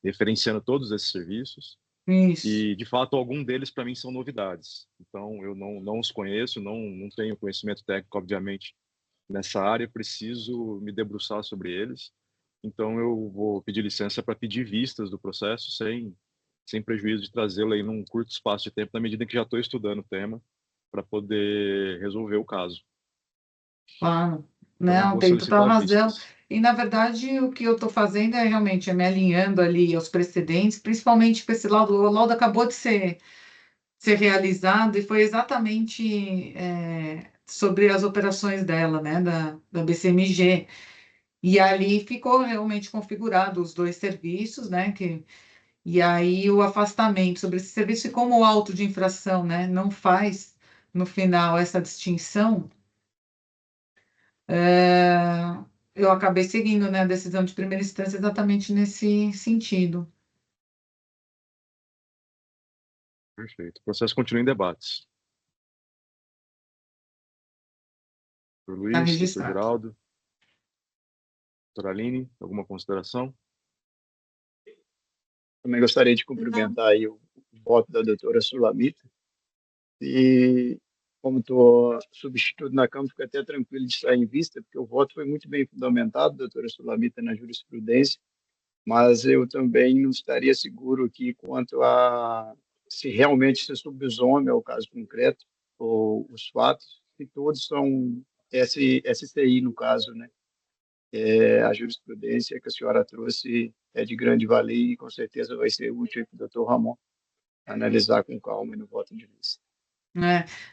[SPEAKER 2] referenciando todos esses serviços.
[SPEAKER 4] Isso.
[SPEAKER 2] E, de fato, algum deles, para mim, são novidades. Então, eu não os conheço, não tenho conhecimento técnico, obviamente, nessa área, preciso me debruçar sobre eles. Então, eu vou pedir licença para pedir vistas do processo, sem prejuízo de trazê-lo aí num curto espaço de tempo, na medida que já estou estudando o tema, para poder resolver o caso.
[SPEAKER 4] Claro.
[SPEAKER 2] Então,
[SPEAKER 4] Não,
[SPEAKER 2] vou
[SPEAKER 4] tem total
[SPEAKER 2] solicitar
[SPEAKER 4] razão.
[SPEAKER 2] vistas.
[SPEAKER 4] E, na verdade, o que eu estou fazendo é realmente me alinhando ali aos precedentes, principalmente para esse laudo. O laudo acabou de ser realizado e foi exatamente sobre as operações dela, né, da BCMG. E ali ficou realmente configurado os dois serviços, né, e aí o afastamento sobre esse serviço, e como o auto de infração, né, não faz, no final, essa distinção, eu acabei seguindo, né, a decisão de primeira instância exatamente nesse sentido.
[SPEAKER 2] Perfeito. O processo continua em debates. Doutor
[SPEAKER 4] Está
[SPEAKER 2] Luiz, doutor
[SPEAKER 4] registrado.
[SPEAKER 2] Geraldo, doutora Aline, alguma consideração?
[SPEAKER 7] Também gostaria de cumprimentar aí o voto da doutora Sulamita. E, como estou substituto na Câmara, fico até tranquilo de estar em vista, porque o voto foi muito bem fundamentado, doutora Sulamita, na jurisprudência, mas eu também não estaria seguro aqui quanto a se realmente se subsome ao caso concreto, ou os fatos, que todos são SCI, no caso, né? A jurisprudência que a senhora trouxe é de grande valia e com certeza vai ser útil para o doutor Ramon analisar com calma e no voto de vista.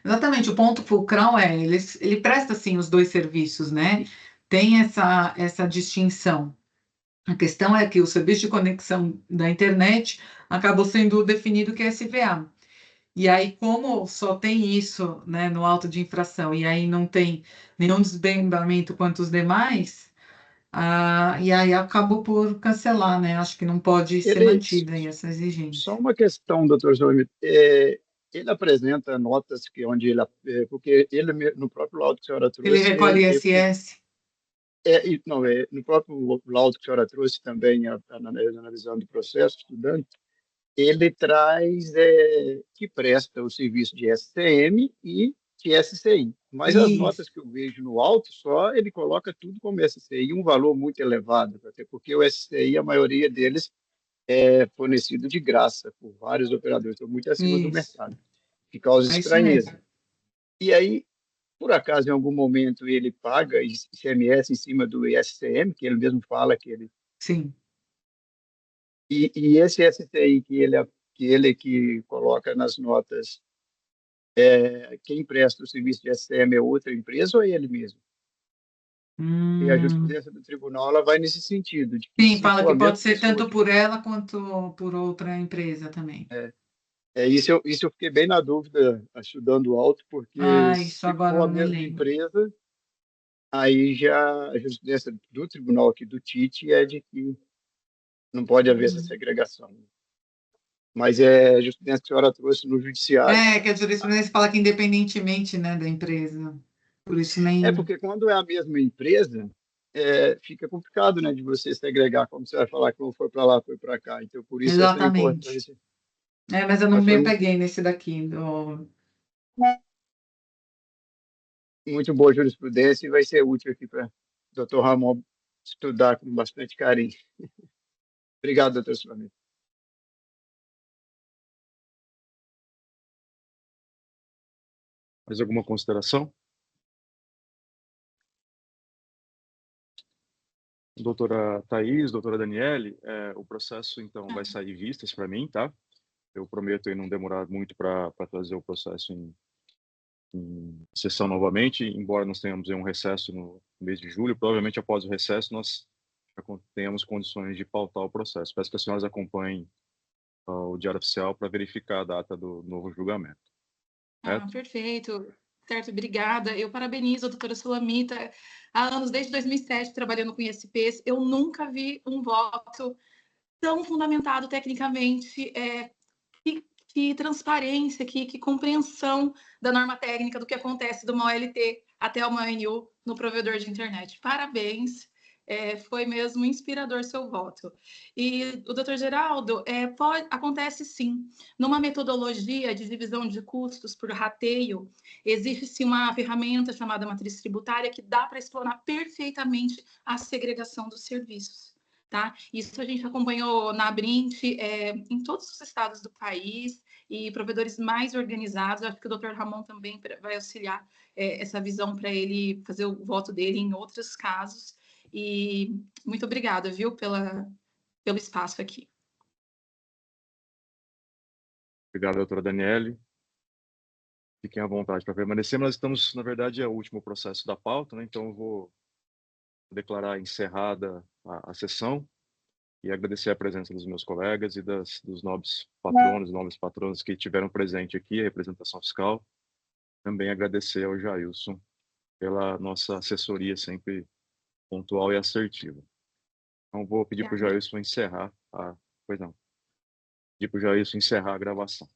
[SPEAKER 4] Exatamente, o ponto fulcral ele presta, sim, os dois serviços, né? Tem essa distinção. A questão é que o serviço de conexão da internet acabou sendo definido que é SVA. E aí, como só tem isso, né, no auto de infração, e aí não tem nenhum desmembramento quanto os demais, e aí acabou por cancelar, né? Acho que não pode ser mantida aí essa exigência.
[SPEAKER 7] Só uma questão, doutor Zolimito. Ele apresenta notas onde ele... porque ele, no próprio laudo que a senhora trouxe...
[SPEAKER 4] Ele recolhe ISS?
[SPEAKER 7] Não, no próprio laudo que a senhora trouxe também, analisando o processo, estudando, ele traz que presta o serviço de SCM e de SCI. Mas as notas que eu vejo no auto, só ele coloca tudo como SCI, um valor muito elevado, até porque o SCI, a maioria deles, é fornecido de graça por vários operadores, estão muito acima do mercado, que causa estranheza. E aí, por acaso, em algum momento, ele paga ICMS em cima do ISCM, que ele mesmo fala que ele...
[SPEAKER 4] Sim.
[SPEAKER 7] E esse SCI que ele coloca nas notas, quem presta o serviço de SCM é outra empresa ou é ele mesmo? E a jurisprudência do tribunal ela vai nesse sentido. De que
[SPEAKER 4] sim, fala que pode ser tanto por ela quanto por outra empresa também.
[SPEAKER 7] Isso eu fiquei bem na dúvida, estudando o auto, porque
[SPEAKER 4] isso
[SPEAKER 7] se
[SPEAKER 4] agora
[SPEAKER 7] for a
[SPEAKER 4] não
[SPEAKER 7] mesma
[SPEAKER 4] lembro.
[SPEAKER 7] empresa, aí já a jurisprudência do tribunal aqui do TIT é de que não pode haver essa segregação. Mas a jurisprudência que a senhora trouxe no judiciário...
[SPEAKER 4] que a jurisprudência fala que independentemente, né, da empresa. Por isso nem...
[SPEAKER 7] porque quando é a mesma empresa, fica complicado, né, de você segregar, como você vai falar que não foi para lá, foi para cá. Então, por isso essa importância.
[SPEAKER 4] Mas eu não me peguei nesse daqui.
[SPEAKER 7] Muito boa jurisprudência e vai ser útil aqui para o doutor Ramon estudar com bastante carinho. Obrigado, doutor Sulamita.
[SPEAKER 2] Mais alguma consideração? Doutora Thaís, doutora Daniele, o processo, então, vai sair vistas para mim, tá? Eu prometo aí não demorar muito para trazer o processo em sessão novamente, embora nós tenhamos aí um recesso no mês de julho, provavelmente após o recesso nós já tenhamos condições de pautar o processo. Peço que as senhoras acompanhem o Diário Oficial para verificar a data do novo julgamento.
[SPEAKER 8] Perfeito. Certo, obrigada. Eu parabenizo a doutora Sulamita. Há anos, desde 2007, trabalhando com ISPs, eu nunca vi um voto tão fundamentado tecnicamente, que que transparência, que compreensão da norma técnica do que acontece de uma OLT até uma ONU no provedor de internet. Parabéns, foi mesmo inspirador seu voto. E o doutor Geraldo, acontece sim, numa metodologia de divisão de custos por rateio, existe-se uma ferramenta chamada matriz tributária que dá para explorar perfeitamente a segregação dos serviços. Tá? Isso a gente acompanhou na Abrint, em todos os estados do país, e provedores mais organizados. Acho que o Dr. Ramon também vai auxiliar essa visão para ele fazer o voto dele em outros casos. E muito obrigada, viu, pelo espaço aqui.
[SPEAKER 2] Obrigado, doutora Daniele. Fiquem à vontade para permanecer. Nós estamos, na verdade, é o último processo da pauta, né? Então eu vou declarar encerrada a sessão e agradecer a presença dos meus colegas e dos nobres patronos que estiveram presente aqui, a representação fiscal. Também agradecer ao Jailson pela nossa assessoria sempre pontual e assertiva. Então, vou pedir para o Jailson encerrar pedir para o Jailson encerrar a gravação.